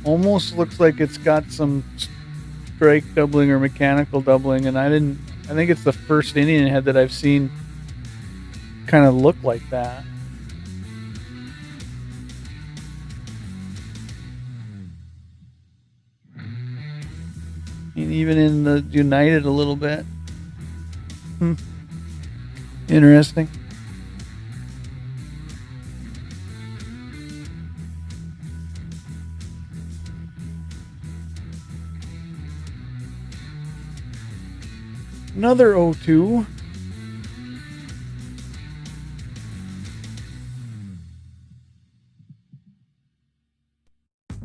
A: almost looks like it's got some strike doubling or mechanical doubling, and I think it's the first Indian head that I've seen kind of look like that. And even in the United a little bit. Interesting. Another O2.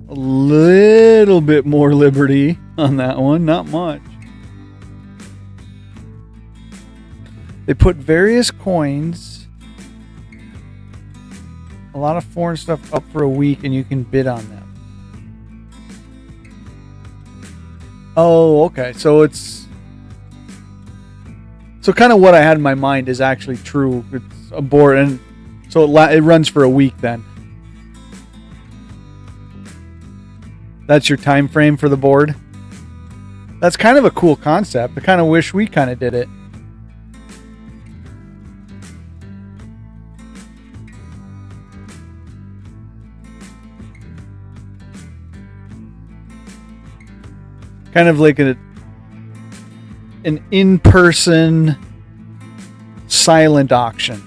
A: A little bit more liberty on that one, not much. They put various coins, a lot of foreign stuff up for a week, and you can bid on them. Oh, okay. So it's kind of what I had in my mind is actually true. It's a board, and so it runs for a week then. That's your time frame for the board. That's kind of a cool concept. I kind of wish we kind of did it. Kind of like an in-person silent auction.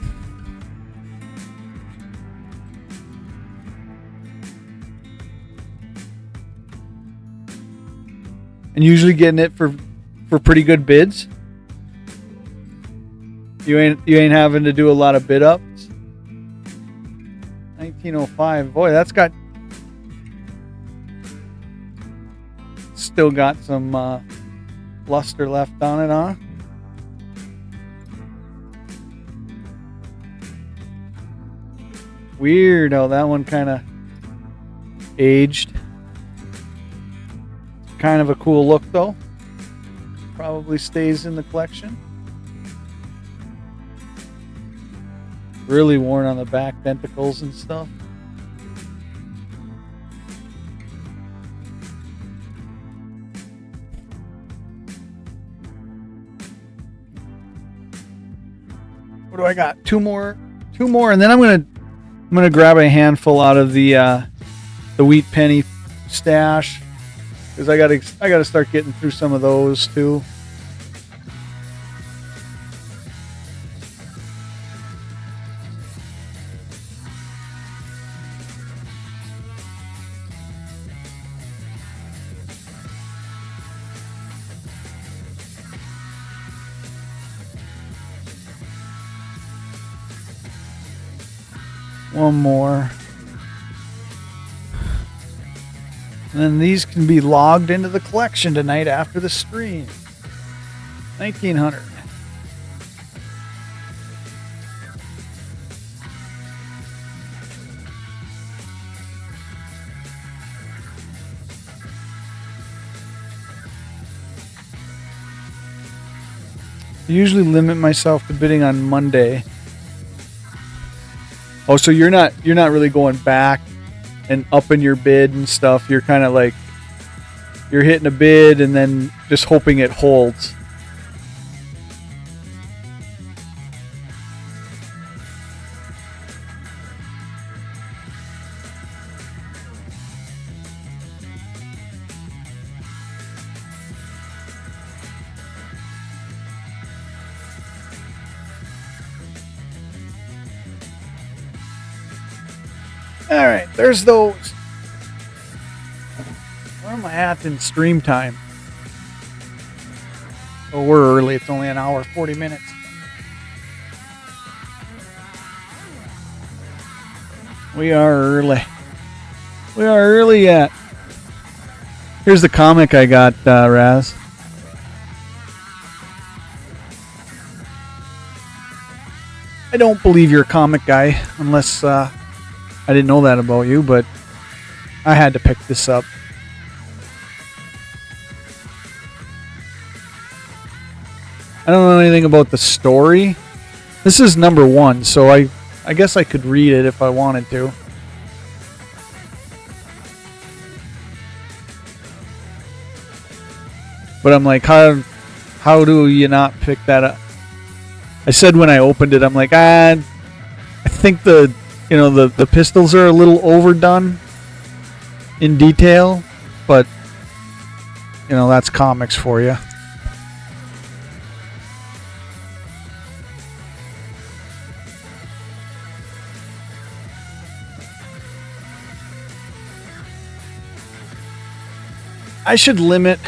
A: And usually getting it for pretty good bids. You ain't having to do a lot of bid ups. 1905. Boy, that's got still got some luster left on it, huh? Weird how that one kind of aged. Kind of a cool look though. Probably stays in the collection. Really worn on the back, denticles and stuff. What do I got? Two more, and then I'm gonna grab a handful out of the wheat penny stash because I gotta start getting through some of those too. One more. And then these can be logged into the collection tonight after the stream. 1900. I usually limit myself to bidding on Monday. Oh, so you're not really going back and upping your bid and stuff. You're kind of like you're hitting a bid and then just hoping it holds. All right, there's those. Where am I at in stream time? Oh, we're early. It's only an hour, 40 minutes. We are early. We are early yet. Here's the comic I got, Raz. I don't believe you're a comic guy unless I didn't know that about you, but I had to pick this up. I don't know anything about the story. This is number 1, so I guess I could read it if I wanted to. But I'm like, how do you not pick that up? I said when I opened it, I'm like, I think the pistols are a little overdone in detail, but that's comics for you. I should limit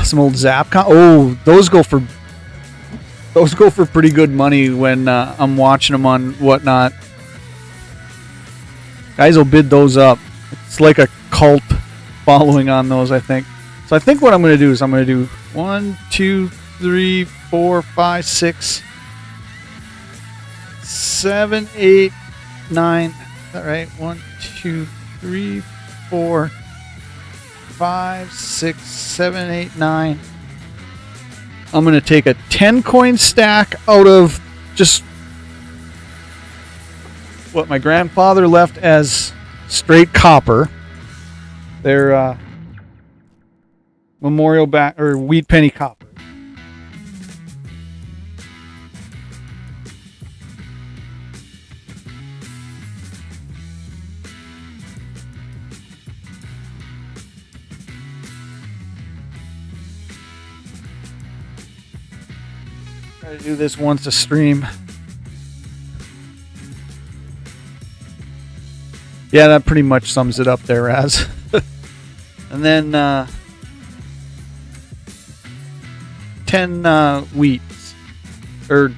A: some old Zapcon. Oh, those go for pretty good money when I'm watching them on whatnot. Guys will bid those up. It's like a cult following on those, I think. So I think what I'm going to do is I'm going to do 1, 2, 3, 4, 5, 6, 7, 8, 9. Is that right? 1, 2, 3, 4, 5, 6, 7, 8, 9. I'm going to take a 10 coin stack out of just what my grandfather left as straight copper. They're memorial back or wheat penny copper. Try to do this once a stream. Yeah, that pretty much sums it up there, Raz. And then 10 wheats. Or,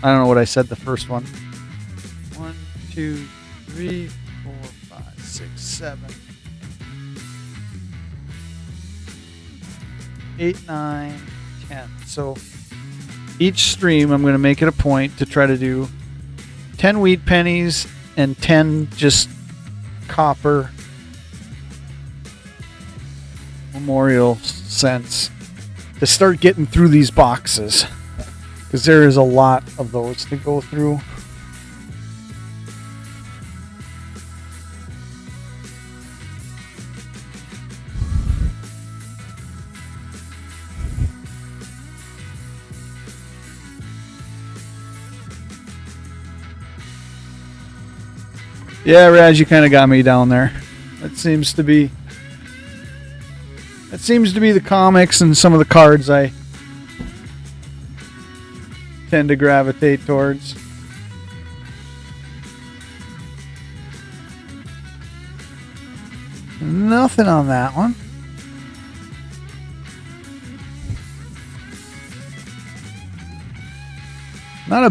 A: I don't know what I said the first one. 1, 2, 3, 4, 5, 6, 7, 8, 9, 10. So each stream, I'm going to make it a point to try to do 10 wheat pennies and 10 just copper memorial cents to start getting through these boxes, because there is a lot of those to go through. Yeah, Raz, you kind of got me down there. That seems to be the comics and some of the cards I tend to gravitate towards. Nothing on that one. Not a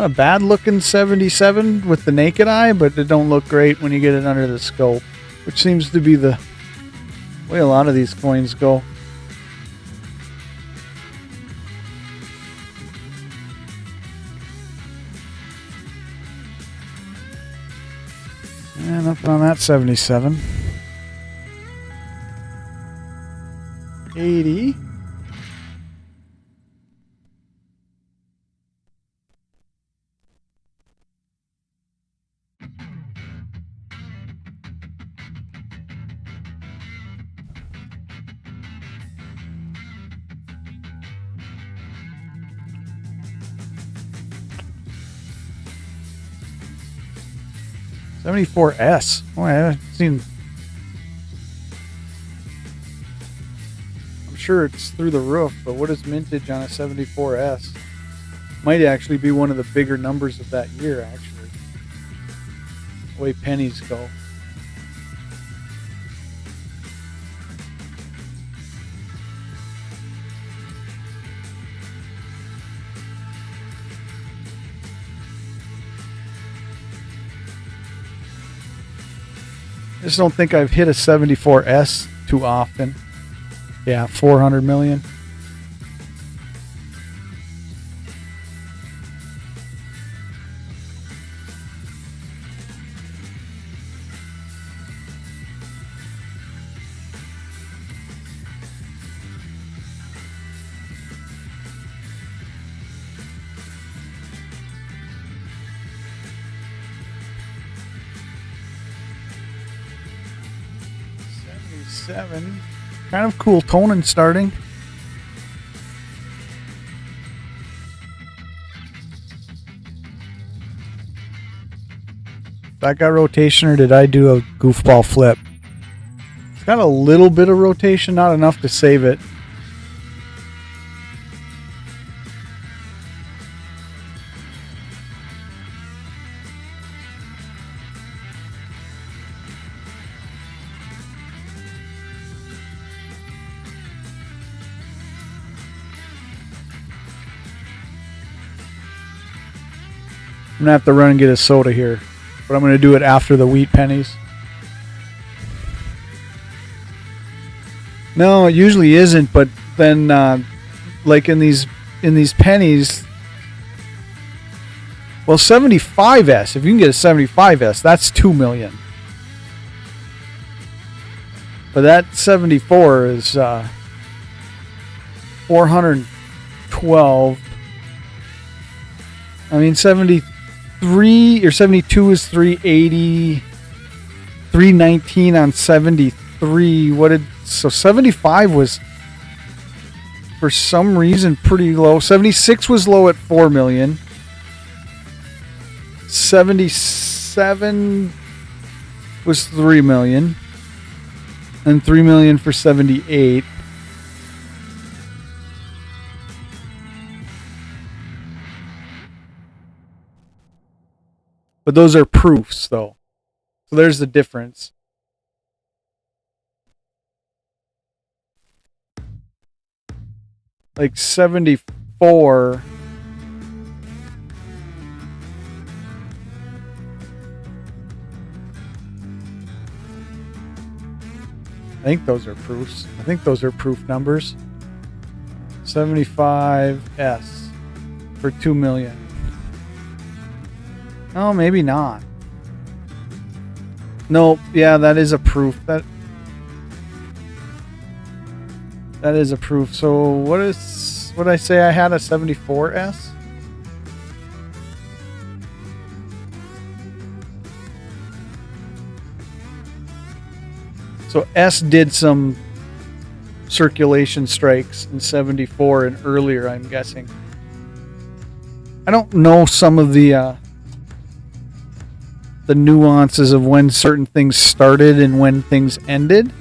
A: bad looking 77 with the naked eye, but it don't look great when you get it under the scope, which seems to be the way a lot of these coins go. Yeah, nothing on that 77. 80. $74S. Oh, I haven't seen. I'm sure it's through the roof, but what is mintage on a 74S? Might actually be one of the bigger numbers of that year, actually. The way pennies go. I just don't think I've hit a 74S too often. Yeah, 400 million. Kind of cool toning starting. That got rotation, or did I do a goofball flip? It's got a little bit of rotation, not enough to save it. going to have to run and get a soda here. But I'm going to do it after the wheat pennies. No, it usually isn't, but then like in these pennies, well, 75S, if you can get a 75S, that's 2 million. But that 74 is 412. I mean, 73 or 72 is 380. 319 on 73. So 75 was for some reason pretty low. 76 was low at 4 million. 77 was 3 million. And 3 million for 78. But those are proofs, though. So there's the difference. Like 74. I think those are proofs. I think those are proof numbers. 75S for 2 million. Oh, maybe not. Nope. Yeah, that is a proof. That is a proof. So what did I say? I had a 74S. So S did some circulation strikes in 74 and earlier, I'm guessing. I don't know some of the nuances of when certain things started and when things ended.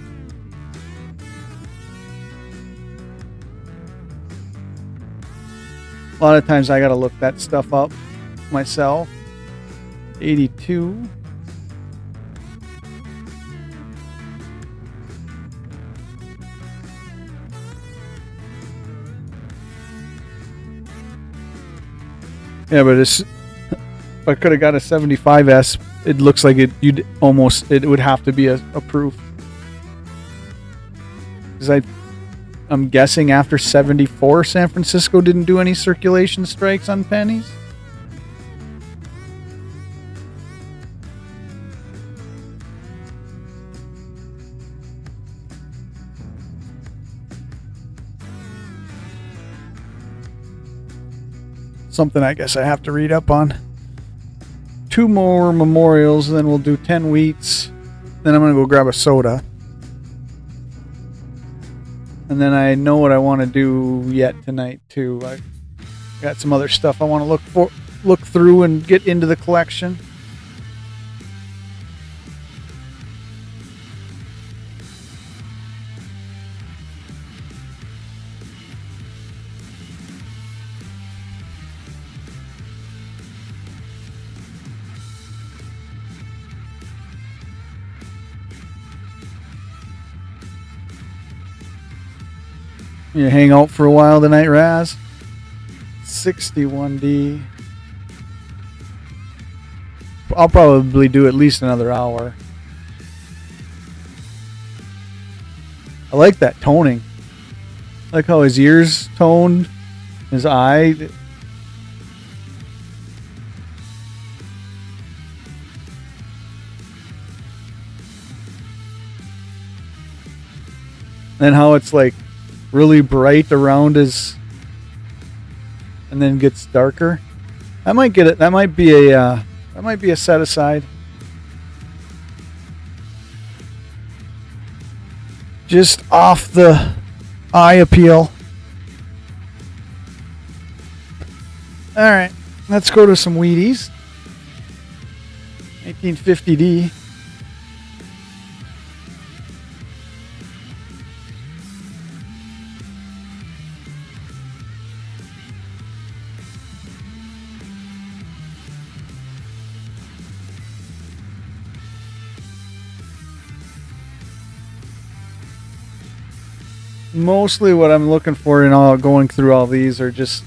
A: A lot of times I gotta look that stuff up myself. 82. Yeah, but if I could have got a 75S, it looks like it would have to be a proof. Because I'm guessing after 74, San Francisco didn't do any circulation strikes on pennies. Something I guess I have to read up on. 2 more memorials, then we'll do 10 wheats. Then I'm going to go grab a soda. And then I know what I want to do yet tonight too. I got some other stuff I want to look through and get into the collection. You hang out for a while tonight, Raz? 61D. I'll probably do at least another hour. I like that toning. I like how his ears toned, his eye. And how it's like really bright around his, and then gets darker. I might get it. That might be a set aside. Just off the eye appeal. All right, let's go to some Wheaties. 1850D. Mostly what I'm looking for in all going through all these are just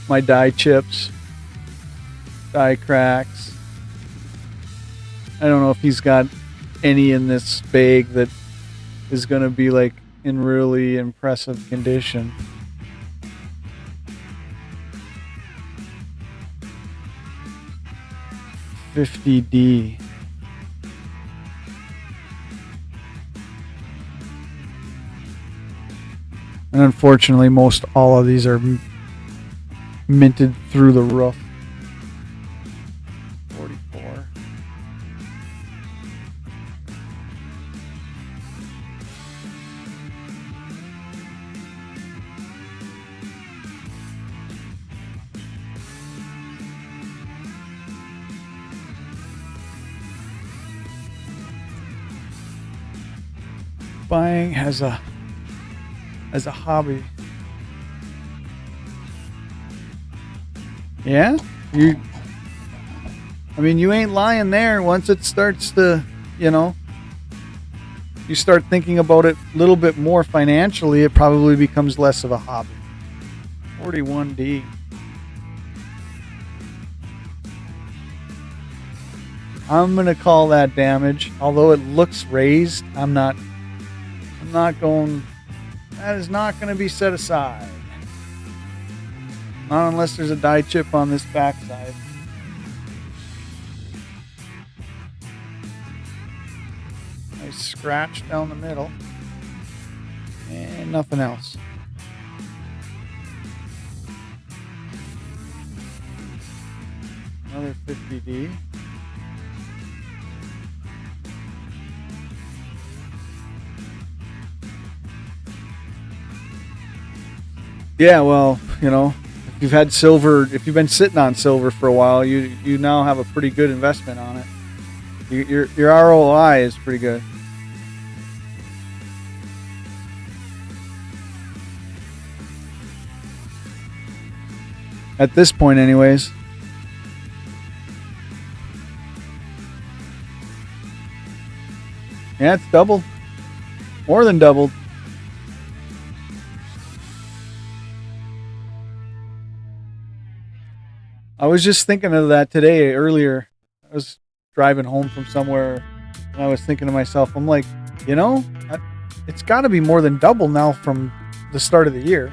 A: my die chips. die cracks. I don't know if he's got any in this bag that is going to be like in really impressive condition. $50D. And unfortunately, most all of these are minted through the roof. 44. Buying as a hobby. Yeah? You ain't lying there. Once it starts to, you start thinking about it a little bit more financially, it probably becomes less of a hobby. 41D. I'm going to call that damage. Although it looks raised, I'm not going... That is not going to be set aside. Not unless there's a die chip on this backside. Nice scratch down the middle. And nothing else. Another 50D. Yeah, well, if you've had silver, if you've been sitting on silver for a while, you now have a pretty good investment on it. Your ROI is pretty good. At this point, anyways. Yeah, it's doubled. More than doubled. I was just thinking of that today earlier. I was driving home from somewhere and I was thinking to myself, I'm like, it's got to be more than double now from the start of the year.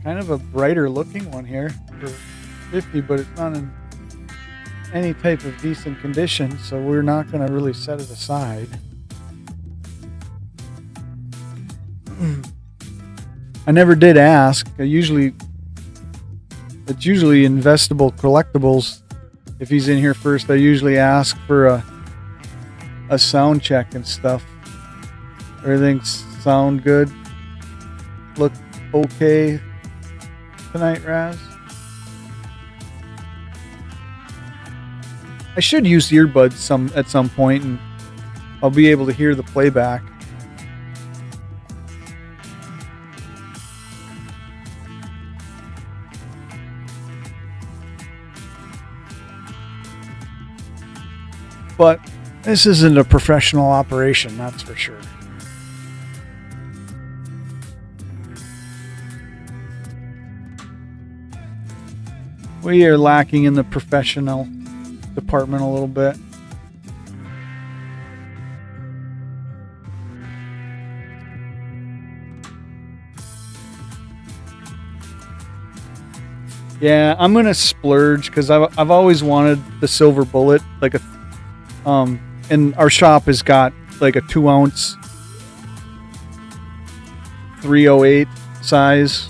A: Kind of a brighter looking one here for 50, but it's not in any type of decent condition, so we're not going to really set it aside. I never did ask. It's usually investable collectibles. If he's in here first, I usually ask for a sound check and stuff. Everything sound good? Look okay tonight, Raz? I should use earbuds at some point, and I'll be able to hear the playback. But this isn't a professional operation, that's for sure. We are lacking in the professional department a little bit. Yeah, I'm gonna splurge because I've always wanted the silver bullet, like and our shop has got like a 2-ounce 308 size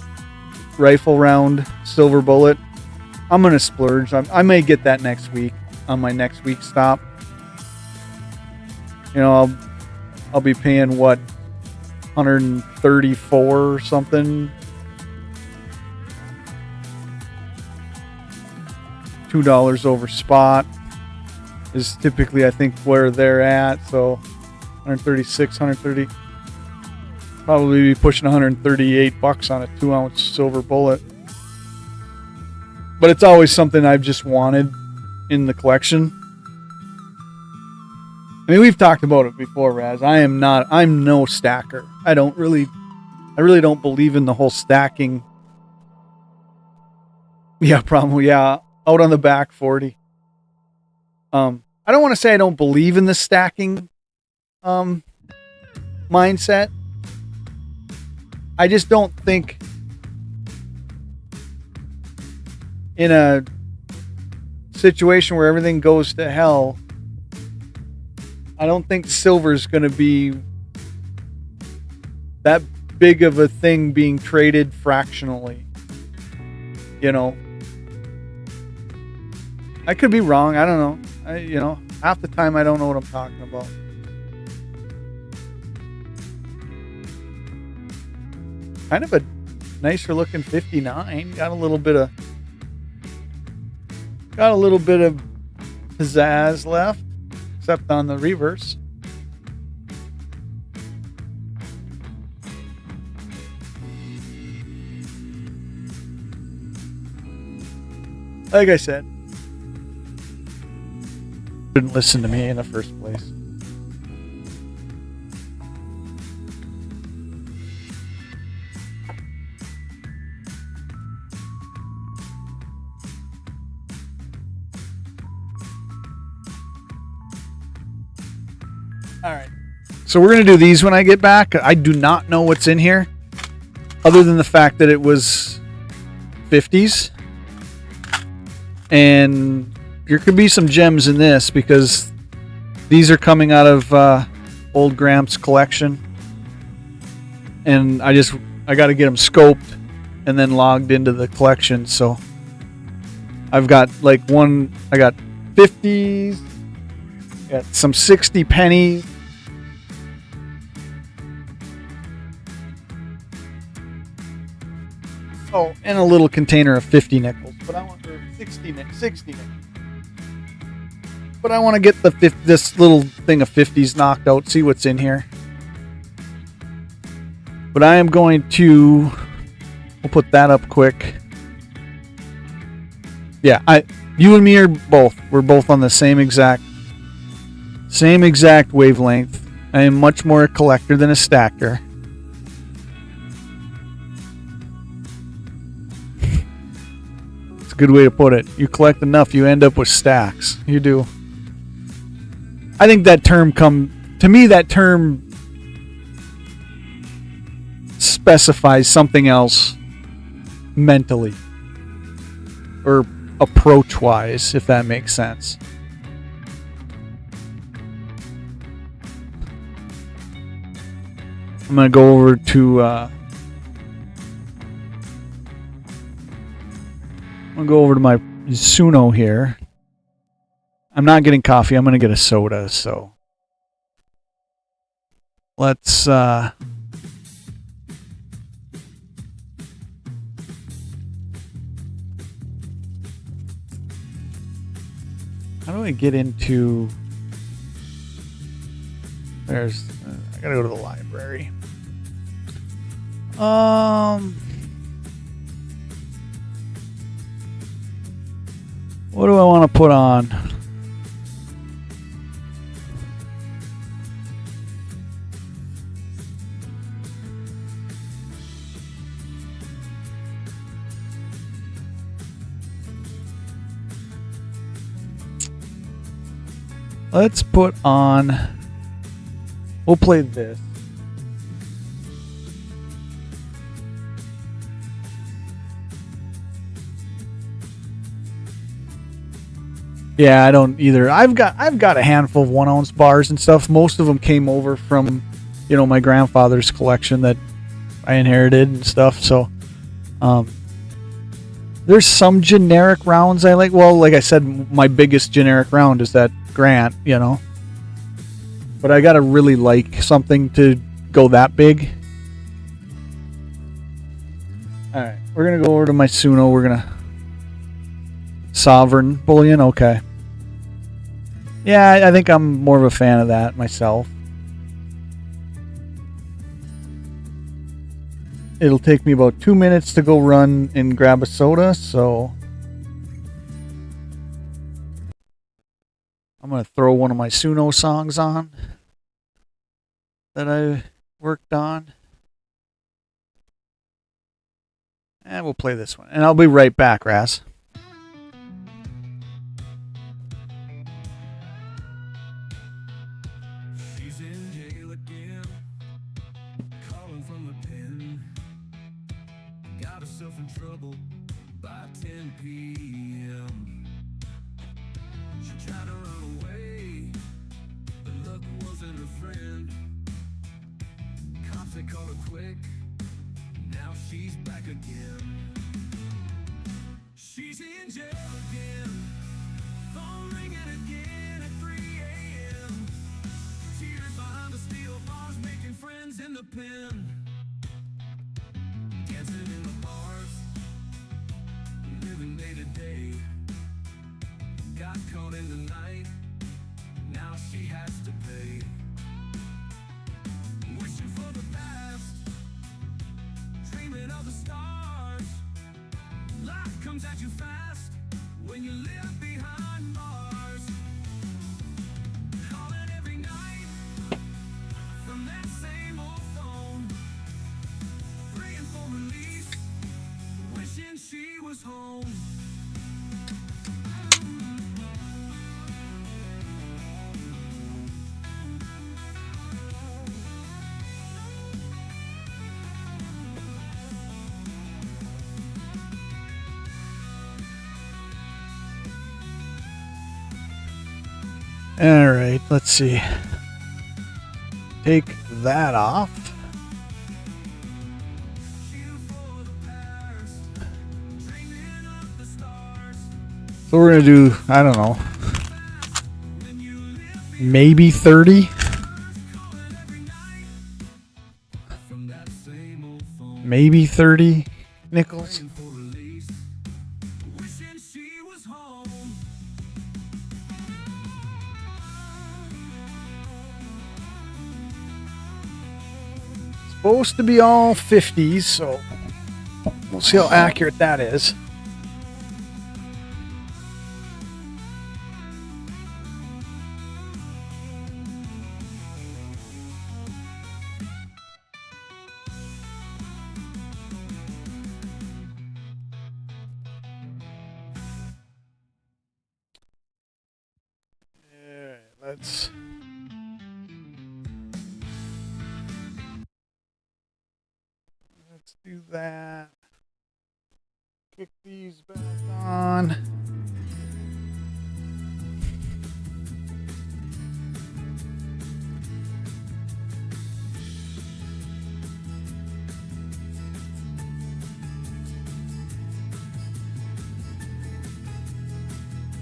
A: rifle round silver bullet. I'm gonna splurge. I may get that next week on my next week stop. I'll be paying what, 134 or something. $2 over spot is typically, I think, where they're at. So 136, 130. Probably be pushing $138 on a 2-ounce silver bullet. But it's always something I've just wanted in the collection. I mean, we've talked about it before, Raz. I'm no stacker. I really don't believe in the whole stacking. Yeah, probably. Yeah, out on the back 40. I don't want to say I don't believe in the stacking mindset. I just don't think in a situation where everything goes to hell, I don't think silver's going to be that big of a thing being traded fractionally. You know, I could be wrong. I don't know. Half the time I don't know what I'm talking about. Kind of a nicer looking 59. Got a little bit of pizzazz left, except on the reverse. Like I said, didn't listen to me in the first place. All right. So we're going to do these when I get back. I do not know what's in here other than the fact that it was 50s. And there could be some gems in this because these are coming out of old Gramps' collection. And I got to get them scoped and then logged into the collection. So I've got I got 50s. Got some 60 pennies. Oh, and a little container of 50 nickels. But I want 60 nickels. But I want to get this little thing of 50s knocked out, see what's in here. But I am going to we'll put that up quick. Yeah, you and me we're both on the same exact wavelength. I am much more a collector than a stacker. It's a good way to put it. You collect enough, you end up with stacks. You do. I think that term specifies something else mentally or approach-wise, if that makes sense. I'm going to go over to my Suno here. I'm not getting coffee. I'm going to get a soda, so let's how do I get into I got to go to the library. What do I want to put on? Let's put on. We'll play this. Yeah, I don't either. I've got a handful of 1-ounce bars and stuff. Most of them came over from, my grandfather's collection that I inherited and stuff. So, there's some generic rounds I like. Well, like I said, my biggest generic round is that Grant, But I gotta really like something to go that big. All right, we're gonna go over to my Suno. We're gonna Sovereign Bullion. Okay. Yeah, I think I'm more of a fan of that myself. it'll take me about 2 minutes to go run and grab a soda, so I'm going to throw one of my Suno songs on that I worked on. And we'll play this one. And I'll be right back, Raz.
C: She's in jail again, calling from the pen. Got herself in trouble by 10 p.m. She tried to run away, but luck wasn't her friend. Cops, they caught her quick, now she's back again. She's in jail again, phone ringing again at 3 a.m. Tears behind the steel bars, making friends in the pen. Dancing in the bars, living day to day. Got caught in the night, now she has to pay. Wishing for the past, dreaming of the stars. Life comes at you fast when you live behind bars. Calling every night from that same old phone, praying for release, wishing she was home.
A: All right, let's see. Take that off. So we're going to do, I don't know, maybe 30. Maybe 30 nickels. Supposed to be all 50s, so we'll see how accurate that is. Let's do that. Kick these back on.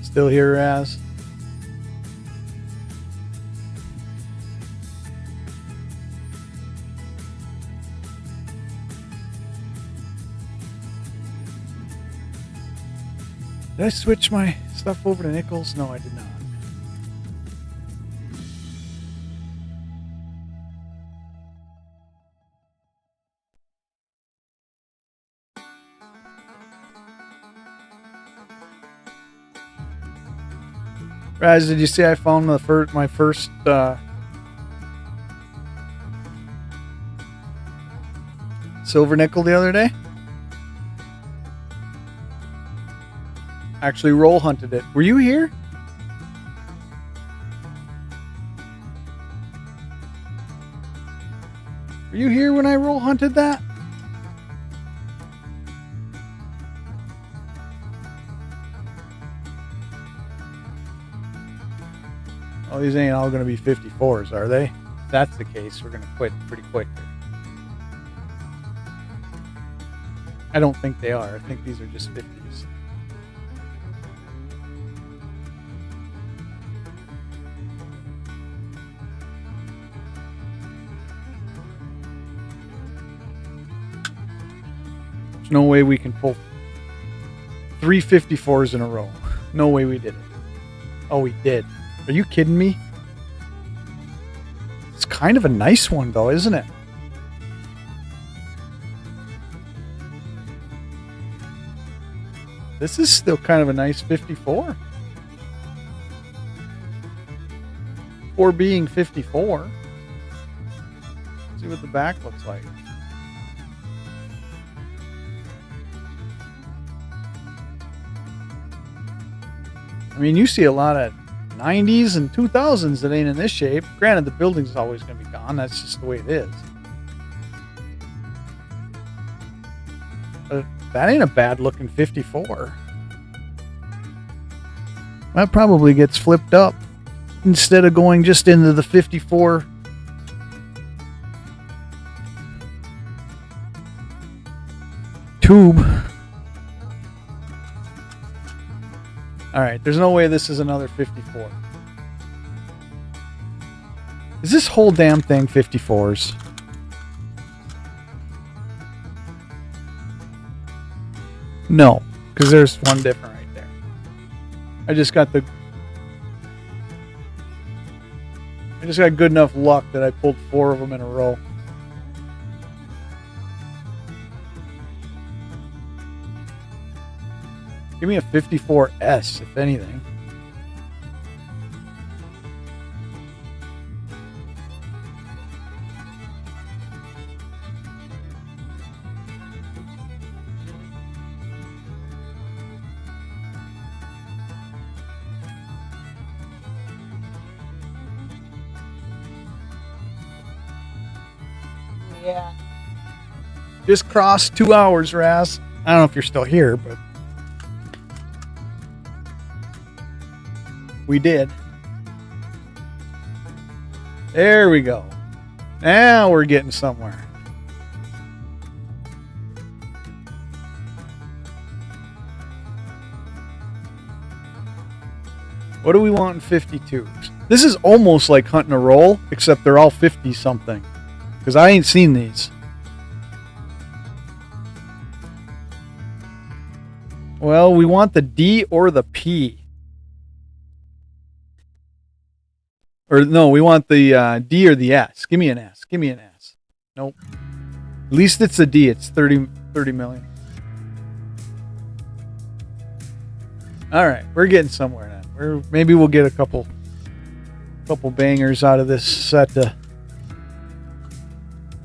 A: Still here, Raz? Did I switch my stuff over to nickels? No, I did not. Raz, did you see I found my first silver nickel the other day? Actually roll hunted it. Were you here? Were you here when I roll hunted that? Oh, these ain't all going to be 54s, are they? If that's the case, we're going to quit pretty quick. I don't think they are. I think these are just 50s. There's no way we can pull 3 54s in a row. No way we did it. Oh, we did. Are you kidding me? It's kind of a nice one, though, isn't it? This is still kind of a nice 54. For being 54. Let's see what the back looks like. I mean, you see a lot of 90s and 2000s that ain't in this shape. Granted, the building's always going to be gone. That's just the way it is. But that ain't a bad looking 54. That probably gets flipped up instead of going just into the 54 tube. All right, there's no way this is another 54. Is this whole damn thing 54s? No, because there's one different right there. I just got good enough luck that I pulled 4 of them in a row. Give me a 54S, if anything.
B: Yeah.
A: Just crossed 2 hours, Raz. I don't know if you're still here, but we did. There we go. Now we're getting somewhere. What do we want in 52s? This is almost like hunting a roll, except they're all 50 something. Because I ain't seen these. Well, we want the D or the P. Or no, we want the D or the S. Give me an S. Give me an S. Nope. At least it's a D. It's 30 million. All right, we're getting somewhere now. Maybe we'll get a couple bangers out of this set.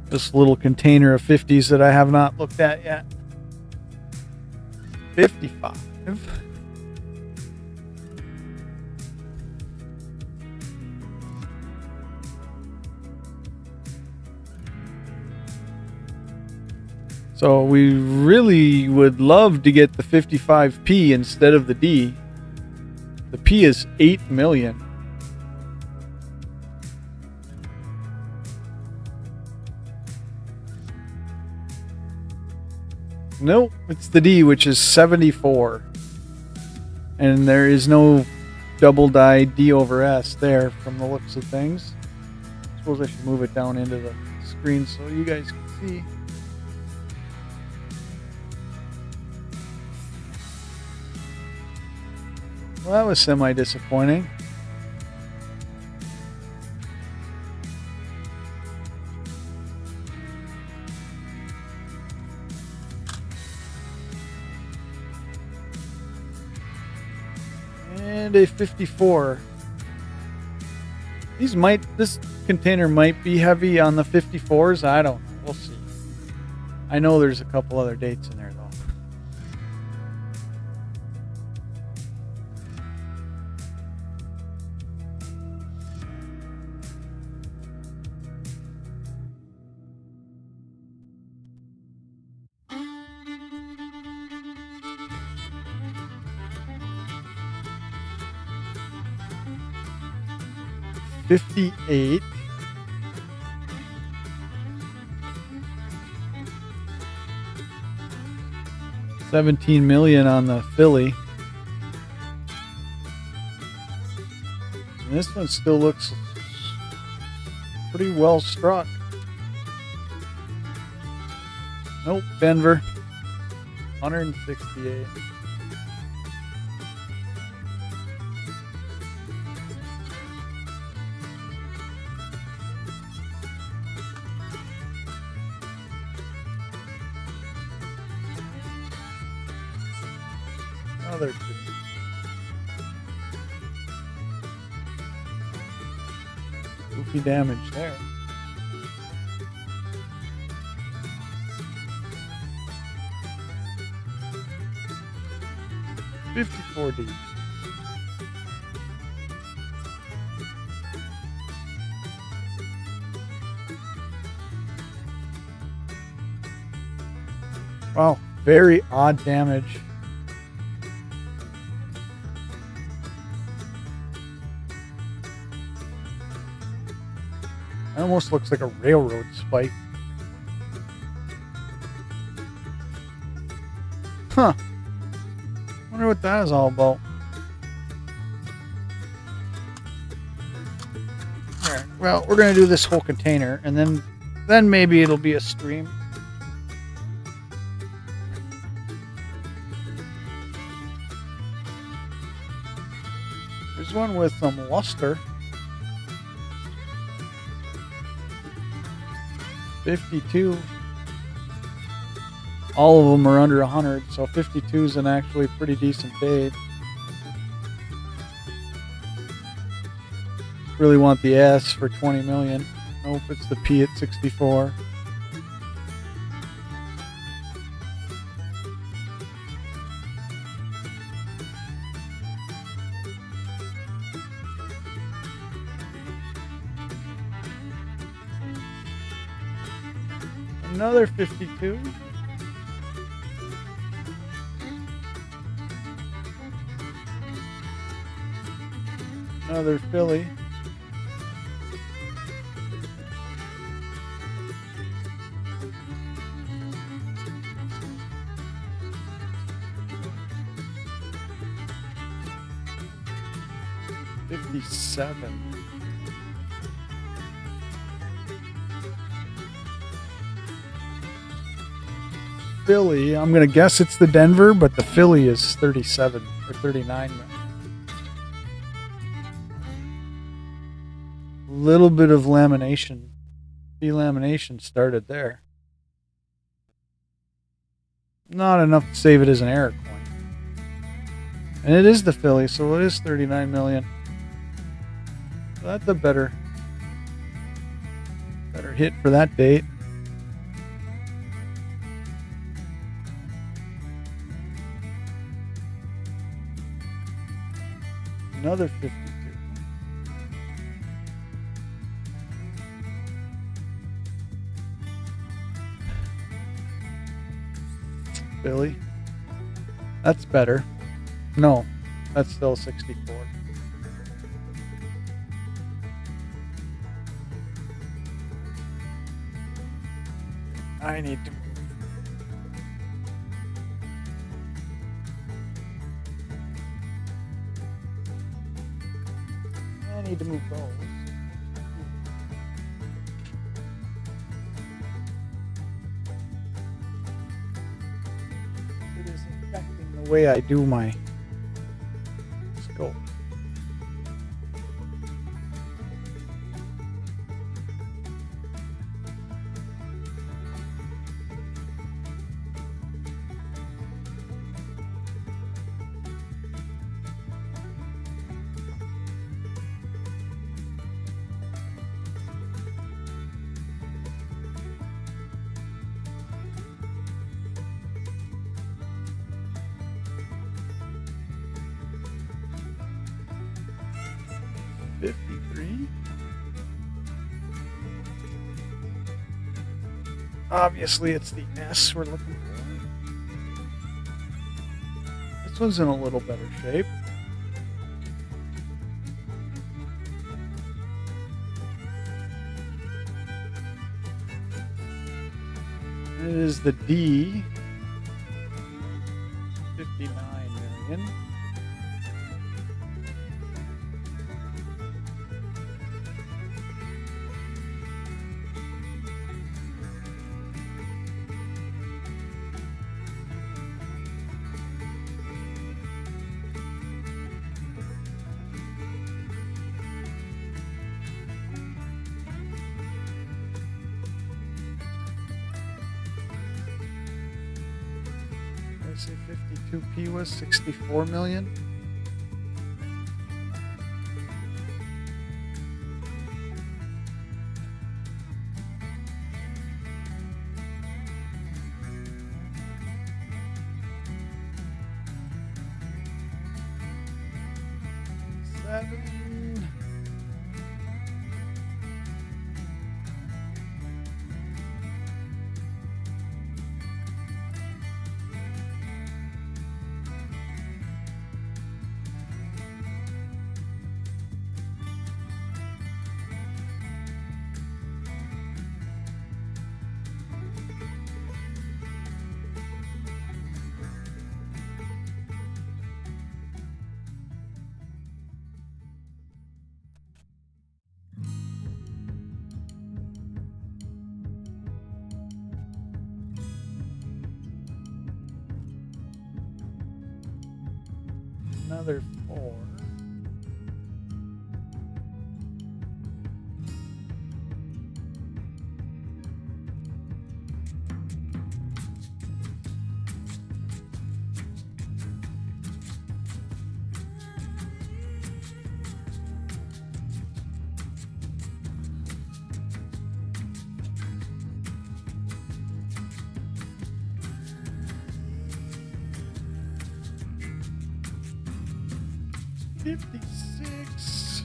A: This little container of 50s that I have not looked at yet. 55. So we really would love to get the 55P instead of the D. The P is 8 million. Nope, it's the D, which is 74. And there is no double die D over S there from the looks of things. I suppose I should move it down into the screen so you guys can see. Well, that was semi-disappointing. And a 54. This container might be heavy on the 54s. I don't know. We'll see. I know there's a couple other dates in there though. $58. $17 million on the Philly. And this one still looks pretty well struck. Nope, Denver. 168. Another 50. Goofy damage there. $54D. Wow, very odd damage. It almost looks like a railroad spike. Huh. Wonder what that is all about. Alright, well, we're gonna do this whole container and then maybe it'll be a stream. There's one with some luster. 52. All of them are under 100, so 52 is an actually pretty decent fade. Really want the S for 20 million. Nope, it's the P at 64. Another 52. Another Philly. $57. Philly, I'm gonna guess it's the Denver, but the Philly is 37 or 39. Little bit of lamination, delamination started there. Not enough to save it as an error coin. And it is the Philly, so it is 39 million. So that's a better hit for that date. Another 52. Philly. That's better. No, that's still 64. I need to move. I need to move those. It is affecting the way I do my scope. Obviously, it's the S we're looking for. This one's in a little better shape. It is the D. 59 million. I say 52p was 64 million. Seven. Another 4. $56.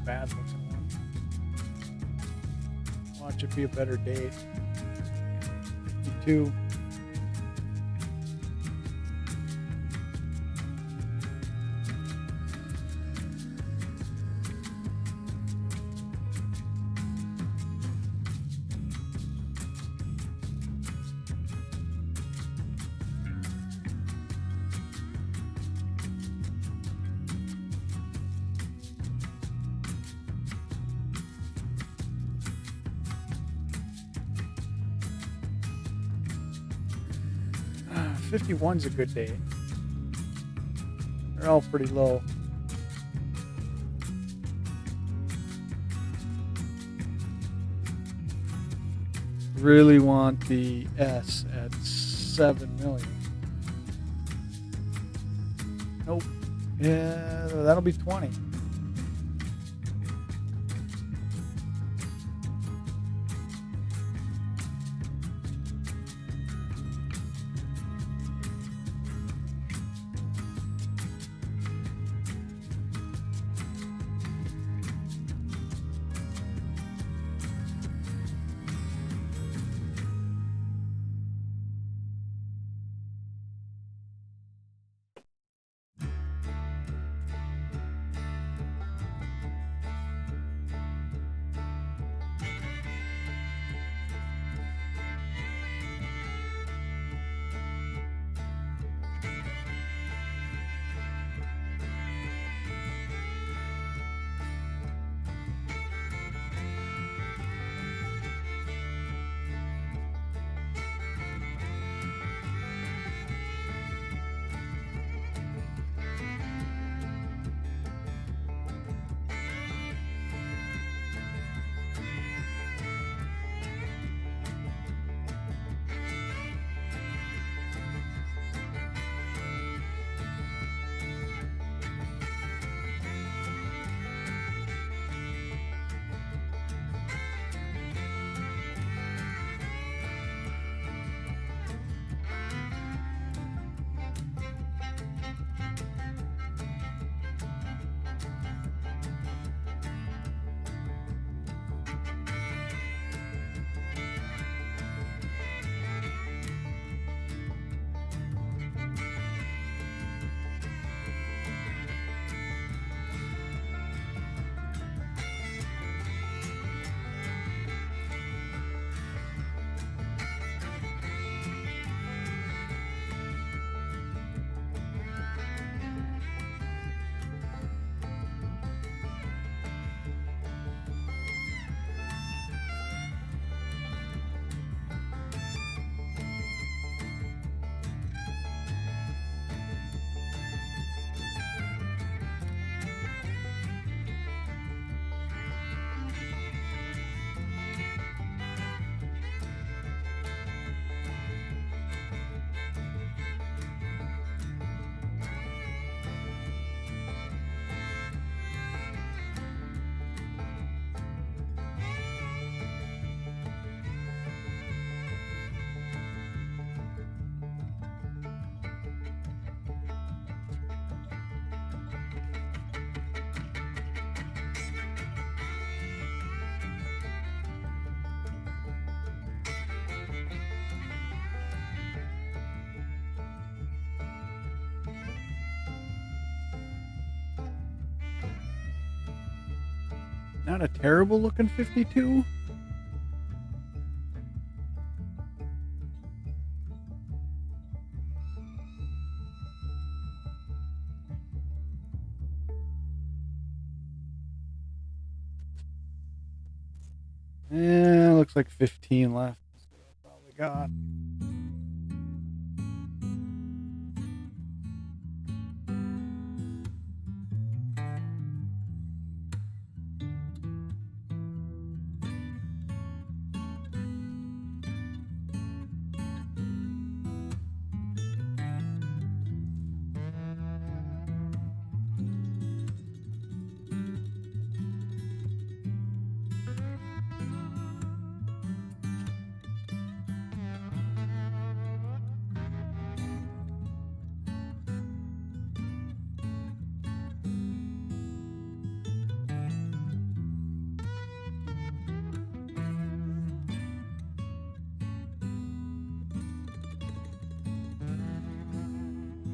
A: Bad looking one. Watch it be a better date. 52. Ah, 51's a good date. They're all pretty low. Really want the S at 7 million. Nope. Yeah, that'll be 20. Not a terrible looking 52. Yeah, looks like 15 left. That's all we got.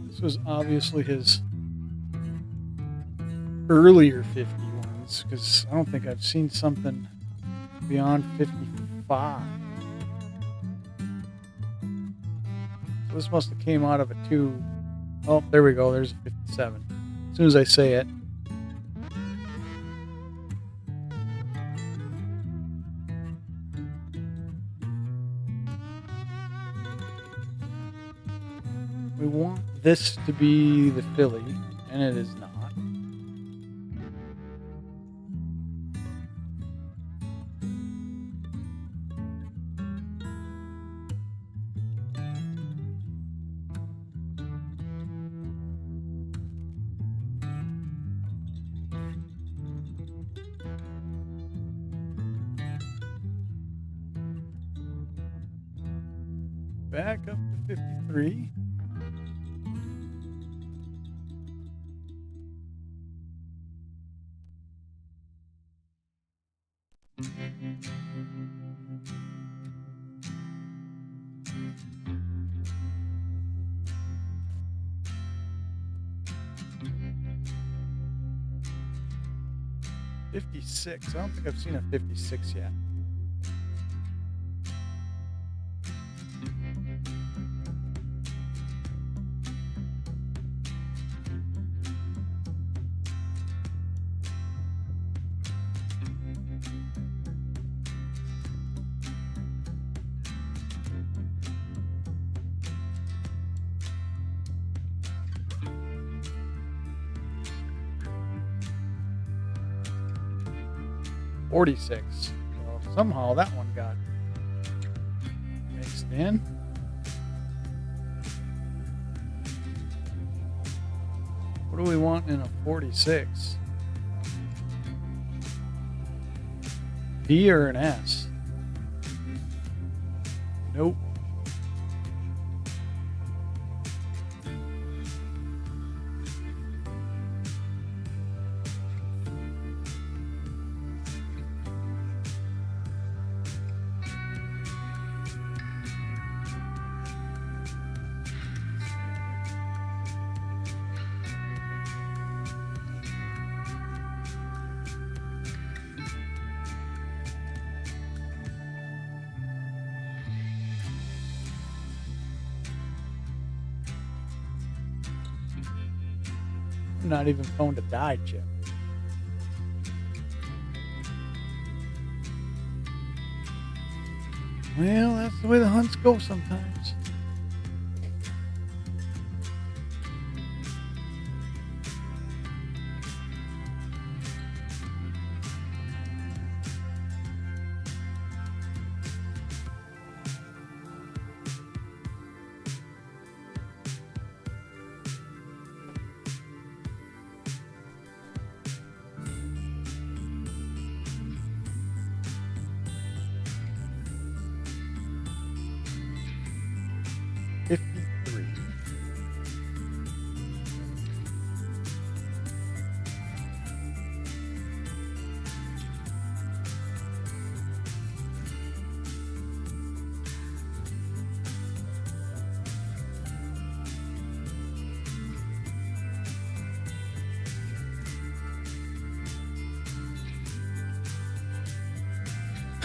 A: This was obviously his earlier 51s, because I don't think I've seen something beyond 55. So this must have came out of a 2. Oh, there we go. There's a 57. As soon as I say it. We want this to be the Philly, and it is not. Back up to 53. I don't think I've seen a 56 yet. $46. So somehow that one got mixed in. What do we want in a 46? D or an S? Nope. Not even found a die chip. Well, that's the way the hunts go sometimes.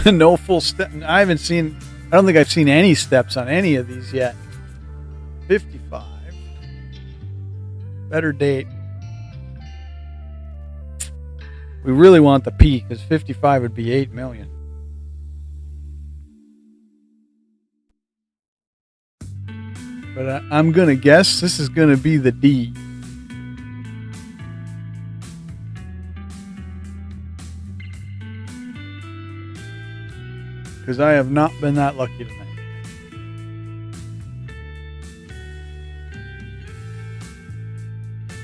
A: No full step. I don't think I've seen any steps on any of these yet. 55. Better date. We really want the P because 55 would be 8 million. But I'm going to guess this is going to be the D. Because I have not been that lucky tonight.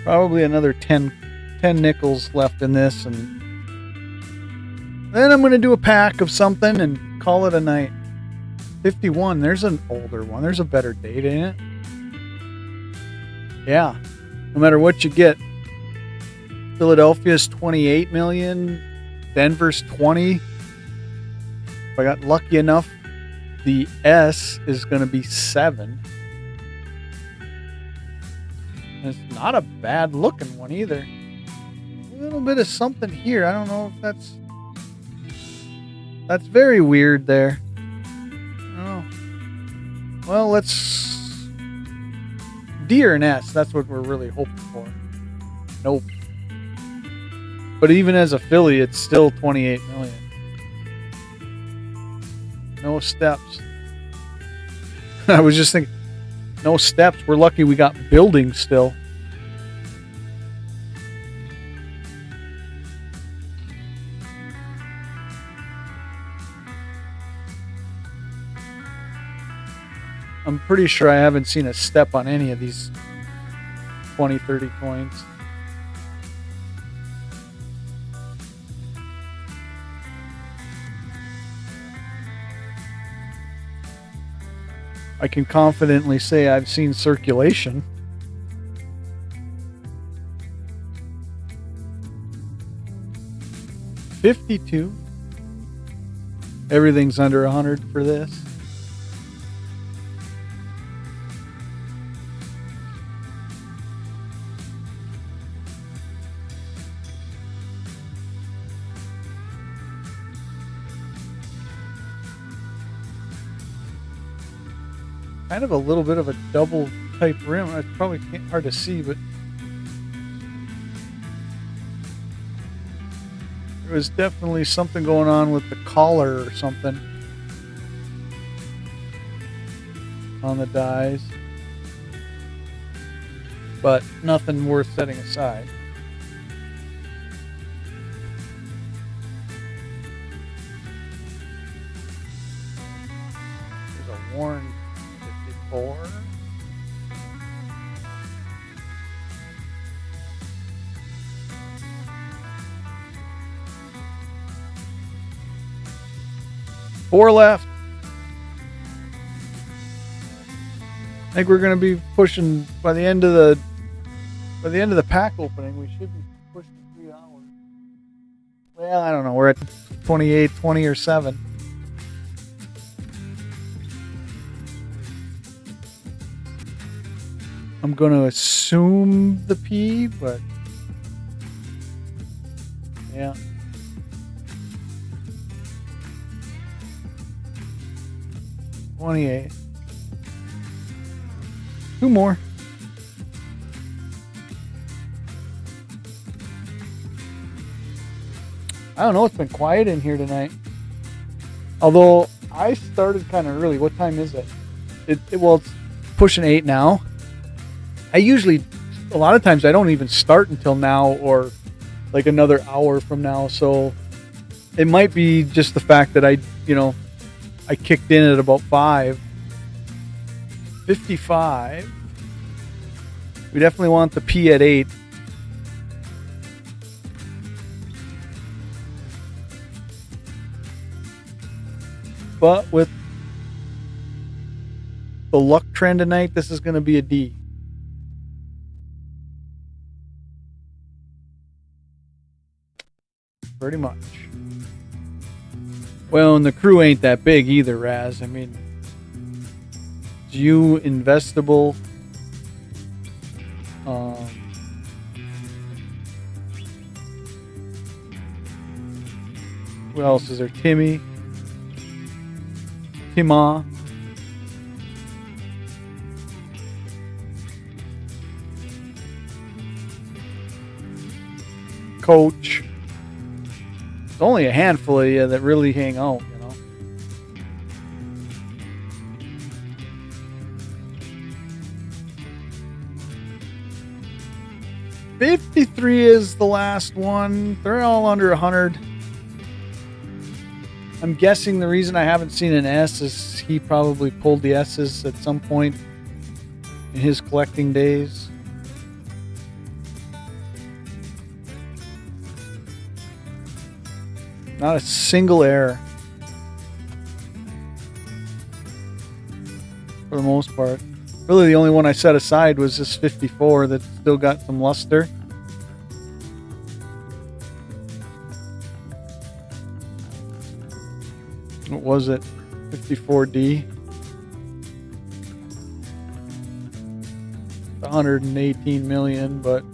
A: Probably another 10 nickels left in this, and then I'm going to do a pack of something and call it a night. 51, there's an older one. There's a better date in it. Yeah, no matter what you get. Philadelphia's 28 million, Denver's 20. If I got lucky enough, the S is going to be 7. And it's not a bad looking one either. A little bit of something here. I don't know if that's very weird there. Oh. Well, let's D or an S. That's what we're really hoping for. Nope. But even as a Philly, it's still 28 million. No steps. I was just thinking, no steps. We're lucky we got buildings still. I'm pretty sure I haven't seen a step on any of these 20, 30 coins. I can confidently say I've seen circulation. $52. Everything's under 100 for this. Kind of a little bit of a double type rim. It's probably hard to see, but there was definitely something going on with the collar or something on the dies, but nothing worth setting aside. There's a worn 54. Four left. I think we're going to be pushing by the end of the pack opening. We should be pushing 3 hours. Well, I don't know. We're at 28, 20, or 7. I'm going to assume the P, but yeah. $28. 2 more. I don't know. It's been quiet in here tonight. Although I started kind of early. What time is it? Well, it's pushing 8 now. I usually, a lot of times I don't even start until now or like another hour from now. So it might be just the fact that I kicked in at about 5. 55. We definitely want the P at 8. But with the luck trend tonight, this is going to be a D. Pretty much. Well, and the crew ain't that big either, Raz. I mean, you investable. Who else is there? Timmy. Pima. Coach. There's only a handful of you that really hang out, you know. $53 is the last one. They're all under 100. I'm guessing the reason I haven't seen an S is he probably pulled the S's at some point in his collecting days. Not a single error. For the most part. Really the only one I set aside was this 54 that still got some luster. What was it? 54D. 118 million, but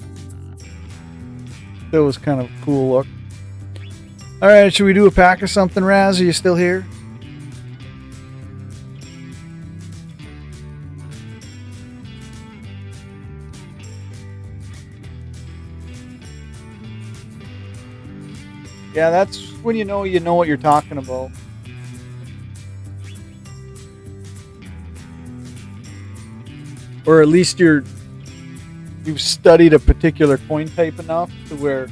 A: it was kind of a cool look. Alright, should we do a pack or something, Raz? Are you still here? Yeah, that's when you know what you're talking about. Or at least you've studied a particular coin type enough to where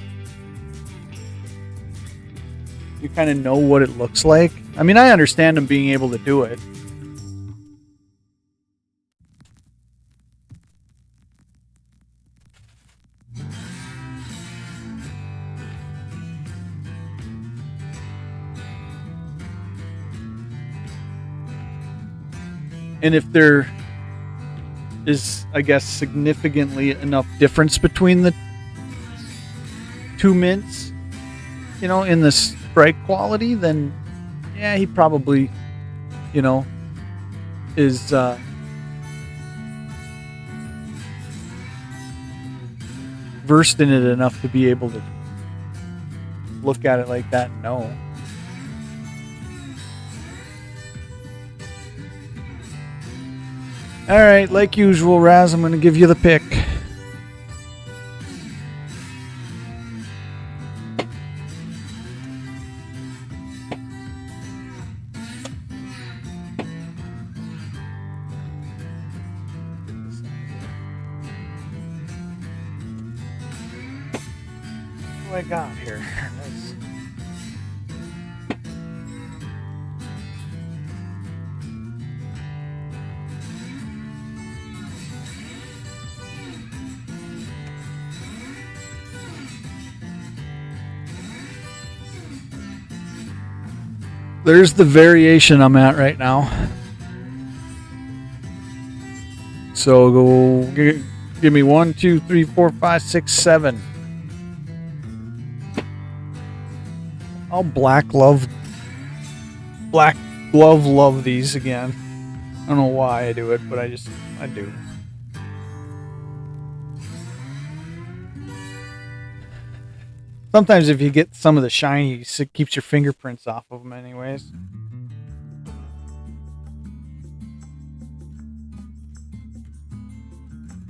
A: you kind of know what it looks like. I mean, I understand them being able to do it. And if there is, I guess, significantly enough difference between the two mints, you know, in the strike quality, then yeah, he probably, you know, is versed in it enough to be able to look at it like that and know. Alright, like usual, Raz, I'm going to give you the pick. What do I got here? There's the variation I'm at right now. So go give me 1, 2, 3, 4, 5, 6, 7. I'll black glove love these again. I don't know why I do it, but I do. Sometimes if you get some of the shiny, it keeps your fingerprints off of them anyways.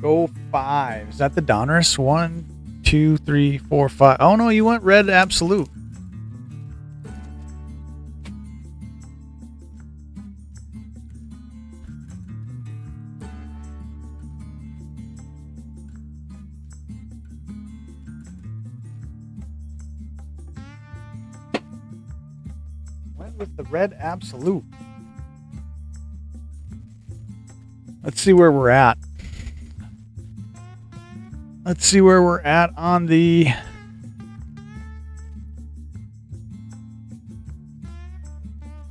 A: Go 5. Is that the Donruss? 1, 2, 3, 4, 5. Oh no, you went red absolute. With the red absolute. Let's see where we're at. Let's see where we're at on the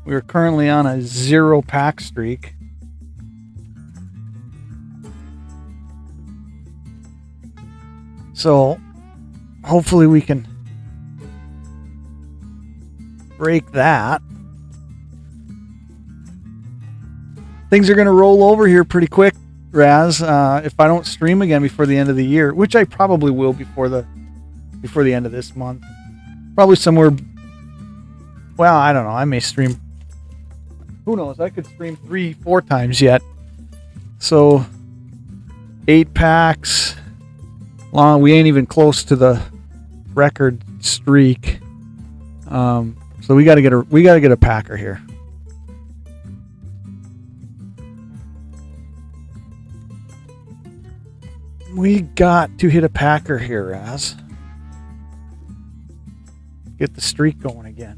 A: we're currently on a 0 pack streak. So hopefully we can break that. Things are going to roll over here pretty quick, Raz. If I don't stream again before the end of the year, which I probably will before the end of this month. Probably somewhere. Well, I don't know. I may stream Who knows? I could stream 3-4 times yet. So 8 packs. Long. We ain't even close to the record streak. So we gotta get a packer here. We got to hit a packer here, Raz. Get the streak going again.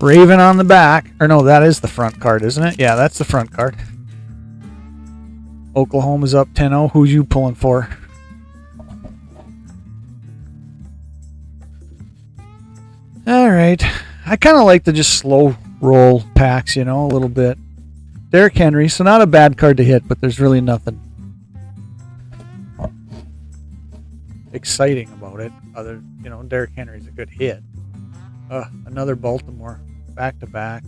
A: Raven on the back. Or no, that is the front card, isn't it? Yeah, that's the front card. Oklahoma's up 10-0. Who's you pulling for? All right. I kind of like to just slow roll packs, you know, a little bit. Derrick Henry, so not a bad card to hit, but there's really nothing exciting about it. Other, you know, Derrick Henry's a good hit. Another Baltimore back to back.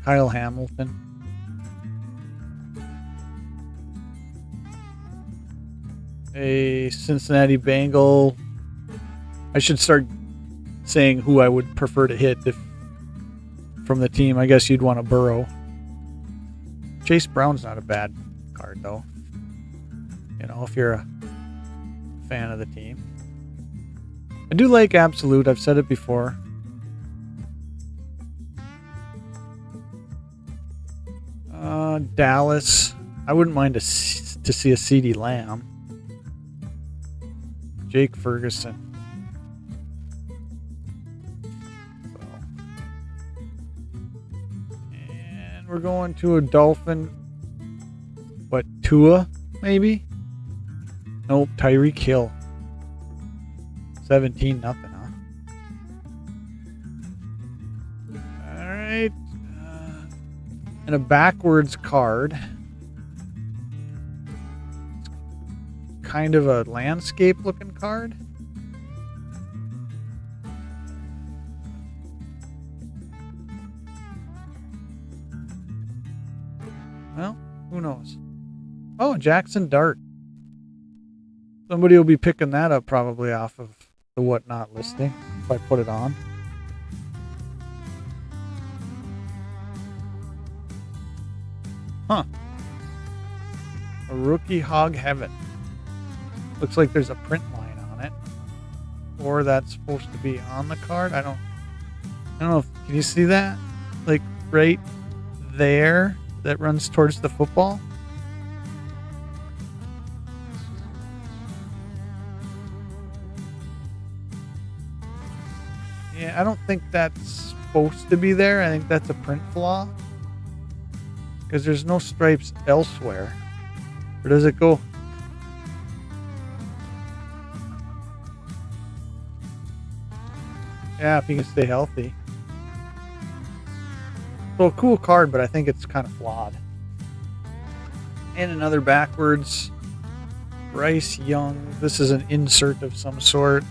A: Kyle Hamilton. A Cincinnati Bengal. I should start saying who I would prefer to hit if from the team. I guess you'd want a Burrow. Chase Brown's not a bad card though. You know, if you're a fan of the team. I do like Absolute. I've said it before. Dallas. I wouldn't mind to see a CeeDee Lamb. Jake Ferguson. And we're going to a Dolphin. What, Tua, maybe? Nope, Tyreek Hill. 17-0, huh? Alright. And a backwards card. Kind of a landscape looking card. Well, who knows? Oh, Jackson Dart. Somebody will be picking that up probably off of the Whatnot listing if I put it on. Huh. A rookie Hog Heaven. Looks like there's a print line on it. Or that's supposed to be on the card. I don't know if, can you see that? Like right there that runs towards the football? Yeah, I don't think that's supposed to be there. I think that's a print flaw. Because there's no stripes elsewhere. Or does it go? Yeah, if you can stay healthy. So a cool card, but I think it's kind of flawed. And another backwards. Bryce Young. This is an insert of some sort.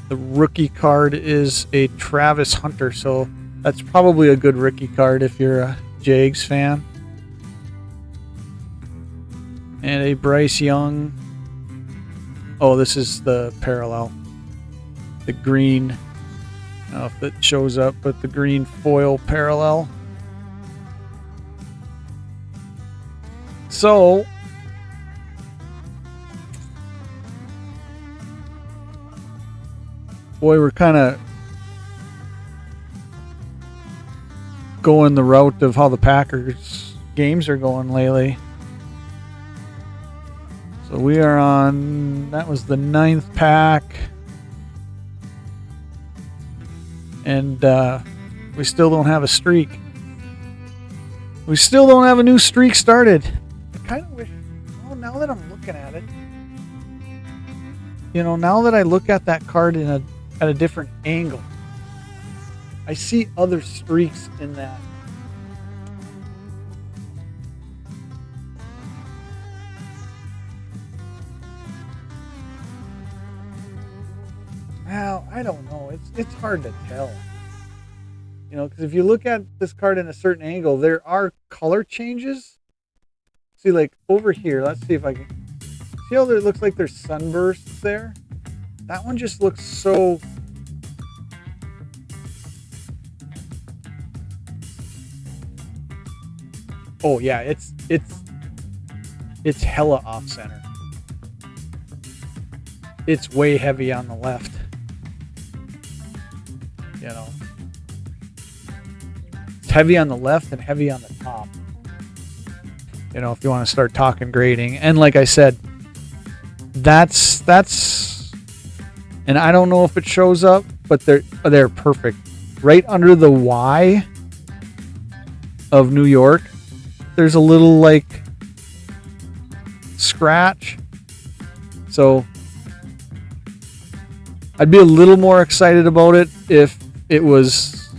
A: The rookie card is a Travis Hunter, so that's probably a good rookie card if you're a Jags fan. And a Bryce Young. Oh, this is the parallel. The green. I don't know if it shows up, but the green foil parallel. So, boy, we're kind of going the route of how the Packers games are going lately. So we are on, that was the 9th pack. And we still don't have a streak. We still don't have a new streak started. I kind of wish, well, now that I'm looking at it, you know, now that I look at that card at a different angle, I see other streaks in that. Well, I don't know. It's hard to tell. You know, because if you look at this card in a certain angle, there are color changes. See, like over here, let's see if I can. See how there looks like there's sunbursts there? That one just looks so... Oh yeah, it's hella off center. It's way heavy on the left. You know. It's heavy on the left and heavy on the top. You know, if you want to start talking grading. And like I said, that's and I don't know if it shows up, but they're perfect. Right under the Y of New York, there's a little like scratch. So I'd be a little more excited about it if it was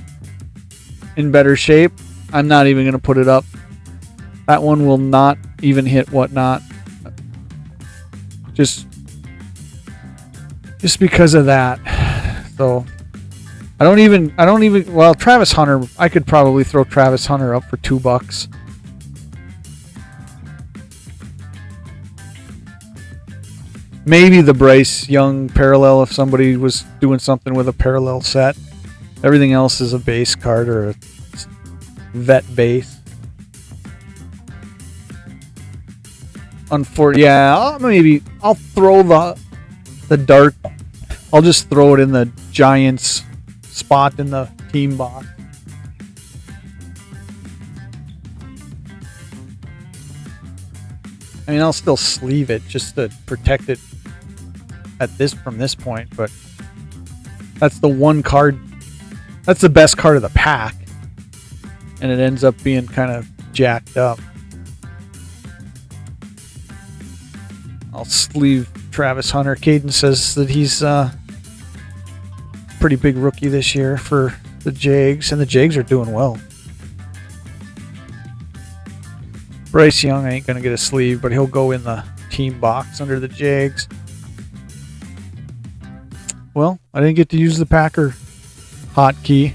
A: in better shape. I'm not even going to put it up. That one will not even hit whatnot. Just because of that. So I don't even well, Travis Hunter, I could probably throw Travis Hunter up for $2. Maybe the Bryce Young parallel if somebody was doing something with a parallel set. Everything else is a base card or a vet base. Yeah, maybe I'll throw the dart. I'll just throw it in the Giants spot in the team box. I mean, I'll still sleeve it just to protect it from this point, but that's the one card. That's the best card of the pack, and it ends up being kind of jacked up. I'll sleeve Travis Hunter. Caden says that he's a pretty big rookie this year for the Jags, and the Jags are doing well. Bryce Young ain't going to get a sleeve, but he'll go in the team box under the Jags. Well, I didn't get to use the Packer hotkey.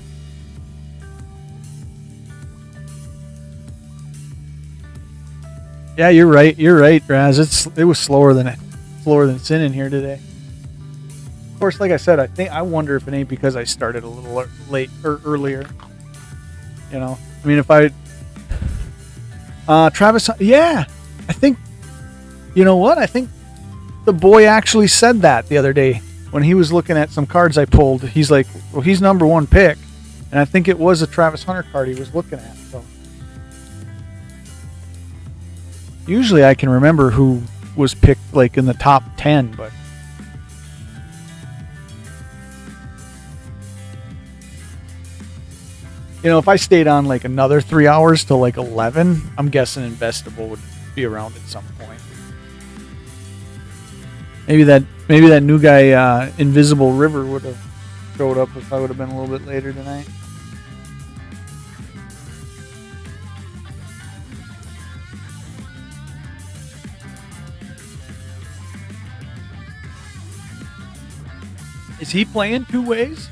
A: Yeah, you're right. You're right, Raz. It was slower than sin in here today. Of course, like I said, I wonder if it ain't because I started a little late or earlier. You know, I mean, if I Travis, yeah, I think, you know what? I think the boy actually said that the other day when he was looking at some cards I pulled. He's like, well, he's number one pick. And I think it was a Travis Hunter card he was looking at. So usually I can remember who was picked like in the top 10, but you know, if I stayed on like another 3 hours till like 11, I'm guessing Investable would be around at some point. Maybe that new guy, Invisible River, would have showed up if I would have been a little bit later tonight. Is he playing two ways?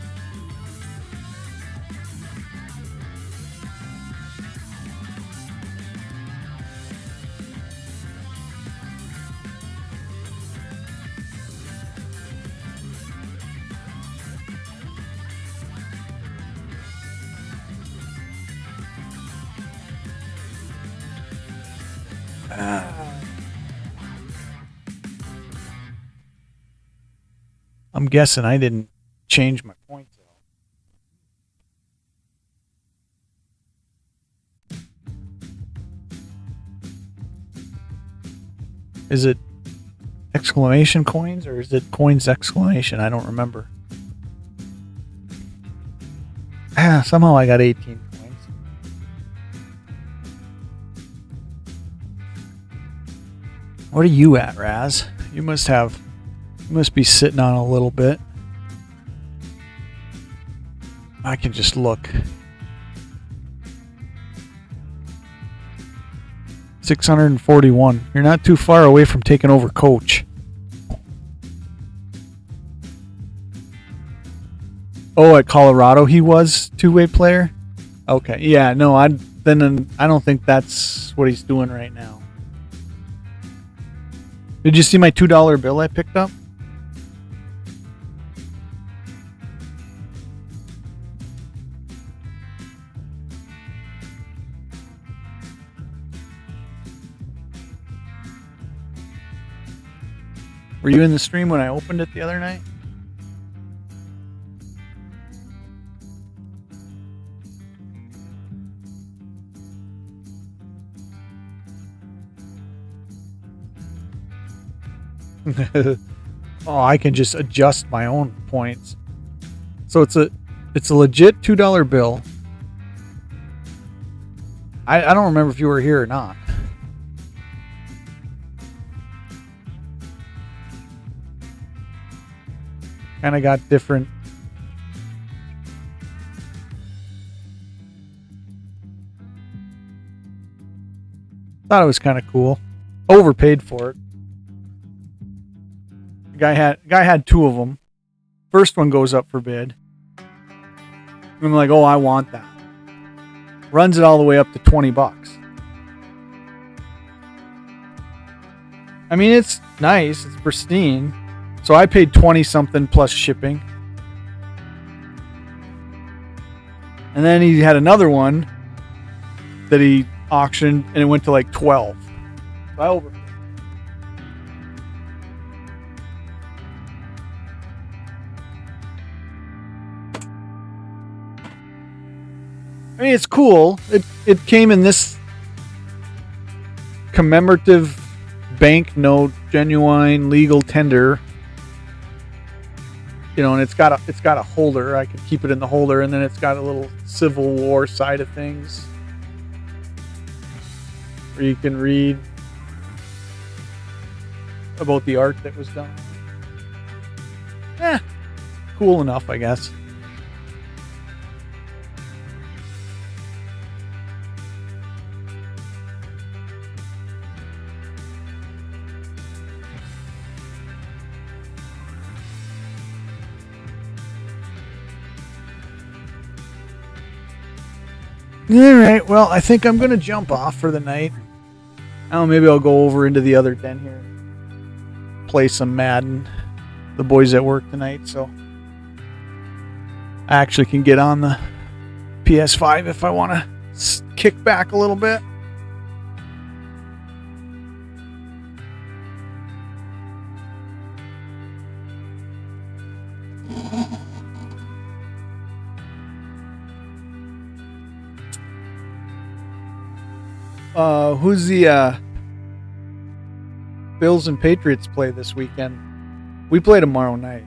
A: I'm guessing I didn't change my points out. Is it exclamation coins or is it coins exclamation? I don't remember. Somehow I got 18 points. What are you at, Raz? You must be sitting on a little bit. I can just look. 641. You're not too far away from taking over coach. Oh, at Colorado he was two-way player? Okay. Yeah, no, I don't think that's what he's doing right now. Did you see my $2 bill I picked up? Were you in the stream when I opened it the other night? Oh, I can just adjust my own points. So it's a legit $2 bill. I don't remember if you were here or not. Kind of got different. Thought it was kind of cool. Overpaid for it. Guy had two of them. First one goes up for bid. I'm like, oh, I want that. Runs it all the way up to $20. I mean, it's nice. It's pristine. So I paid 20 something plus shipping. And then he had another one that he auctioned and it went to like 12. So I overpaid. I mean, it's cool. It came in this commemorative banknote, genuine legal tender. You know, and it's got a holder. I could keep it in the holder, and then it's got a little Civil War side of things where you can read about the art that was done. Cool enough, I guess. All right, well, I think I'm going to jump off for the night. Oh, maybe I'll go over into the other den here. Play some Madden. The boys at work tonight, so I actually can get on the PS5 if I want to kick back a little bit. Who's the Bills and Patriots play this weekend? We play tomorrow night.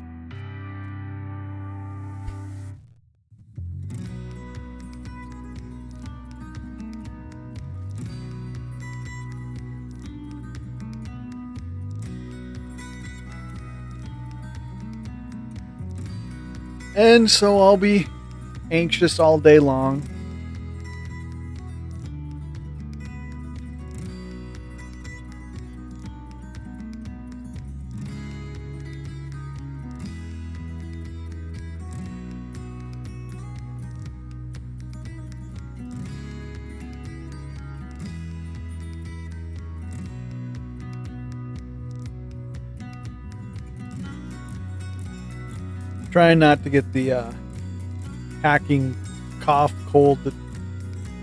A: And so I'll be anxious all day long. Trying not to get the hacking cough cold that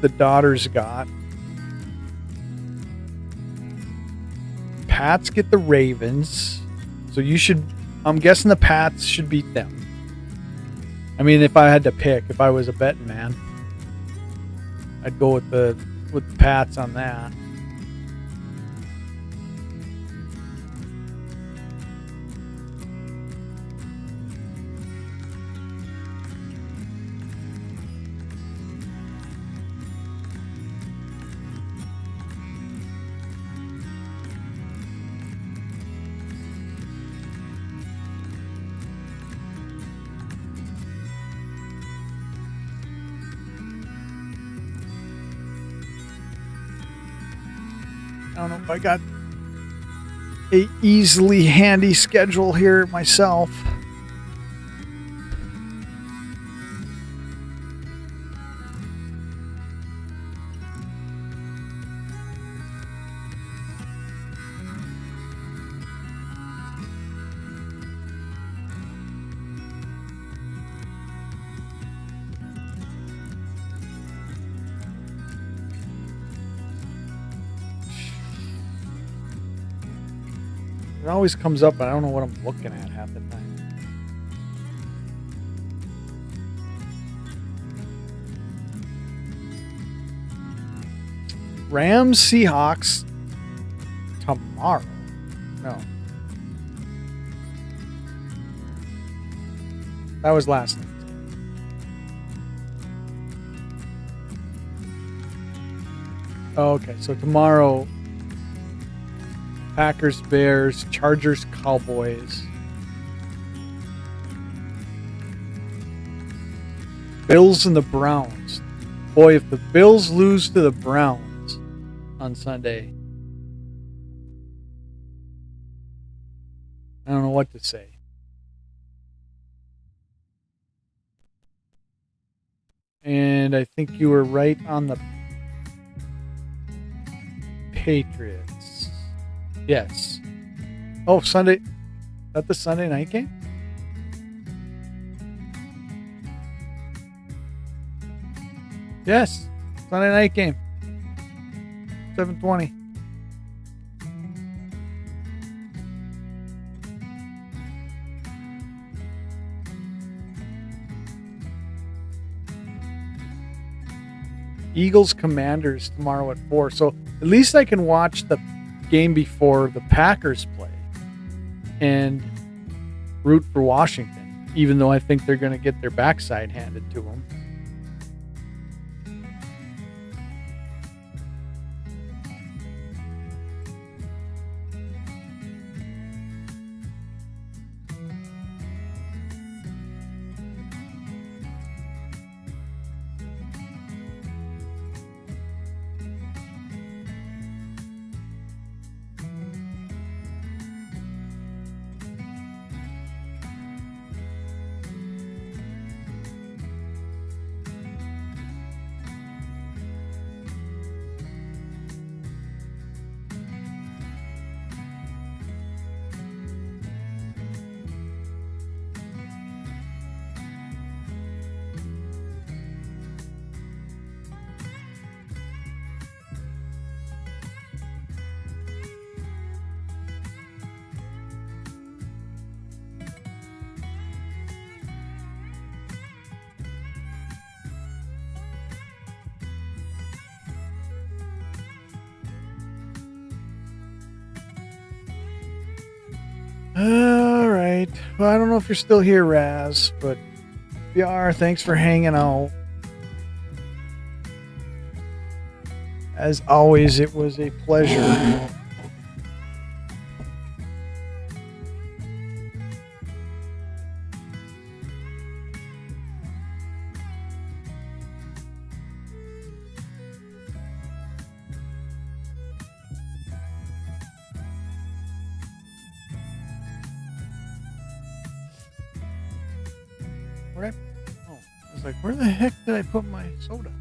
A: the daughter's got. Pats get the Ravens. So I'm guessing the Pats should beat them. I mean, if I had to pick, if I was a betting man, I'd go with the Pats on that. I don't know if I got a easily handy schedule here myself. It always comes up, but I don't know what I'm looking at half the time. Rams, Seahawks tomorrow. No. That was last night. Oh, okay, so tomorrow, Packers, Bears, Chargers, Cowboys, Bills, and the Browns. Boy, if the Bills lose to the Browns on Sunday, I don't know what to say. And I think you were right on the Patriots. Yes. Oh, Sunday. Is that the Sunday night game? Yes. Sunday night game. 7:20. Eagles Commanders tomorrow at 4. So at least I can watch the game before the Packers play and root for Washington, even though I think they're going to get their backside handed to them. All right. Well, I don't know if you're still here, Raz, but if you are, thanks for hanging out. As always, it was a pleasure. Where I was like, where the heck did I put my soda?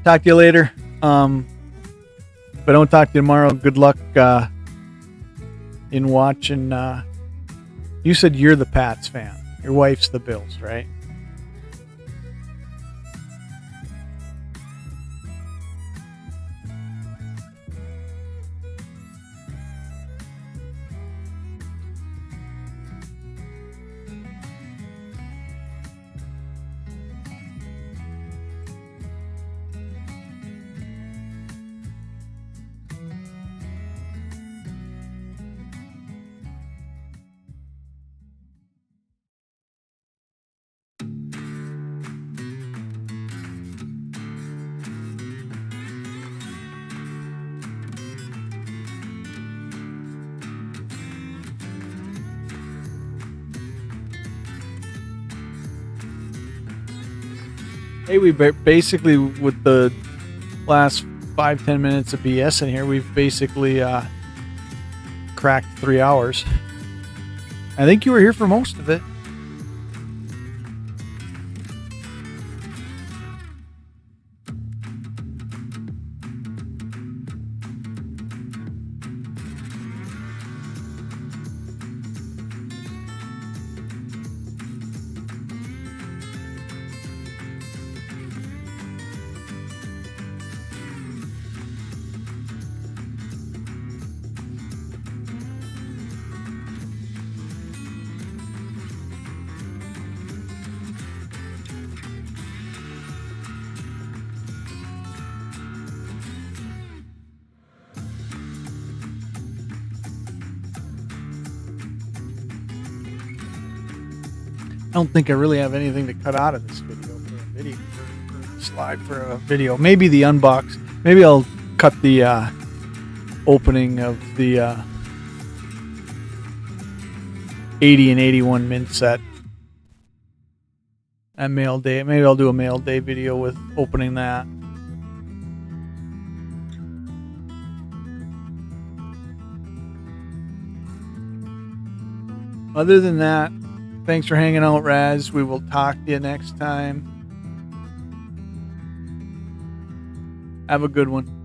A: Talk to you later. If I don't talk to you tomorrow, good luck in watching. You said you're the Pats fan. Your wife's the Bills, right? Hey, we basically, with the last 5-10 minutes of BS in here, we've basically cracked 3 hours. I think you were here for most of it. don't think I really have anything to cut out of this video for a slide for a video. Maybe the unbox. Maybe I'll cut the opening of the 80 and 81 mint set at mail day. Maybe I'll do a mail day video with opening that. Other than that, thanks for hanging out, Raz. We will talk to you next time. Have a good one.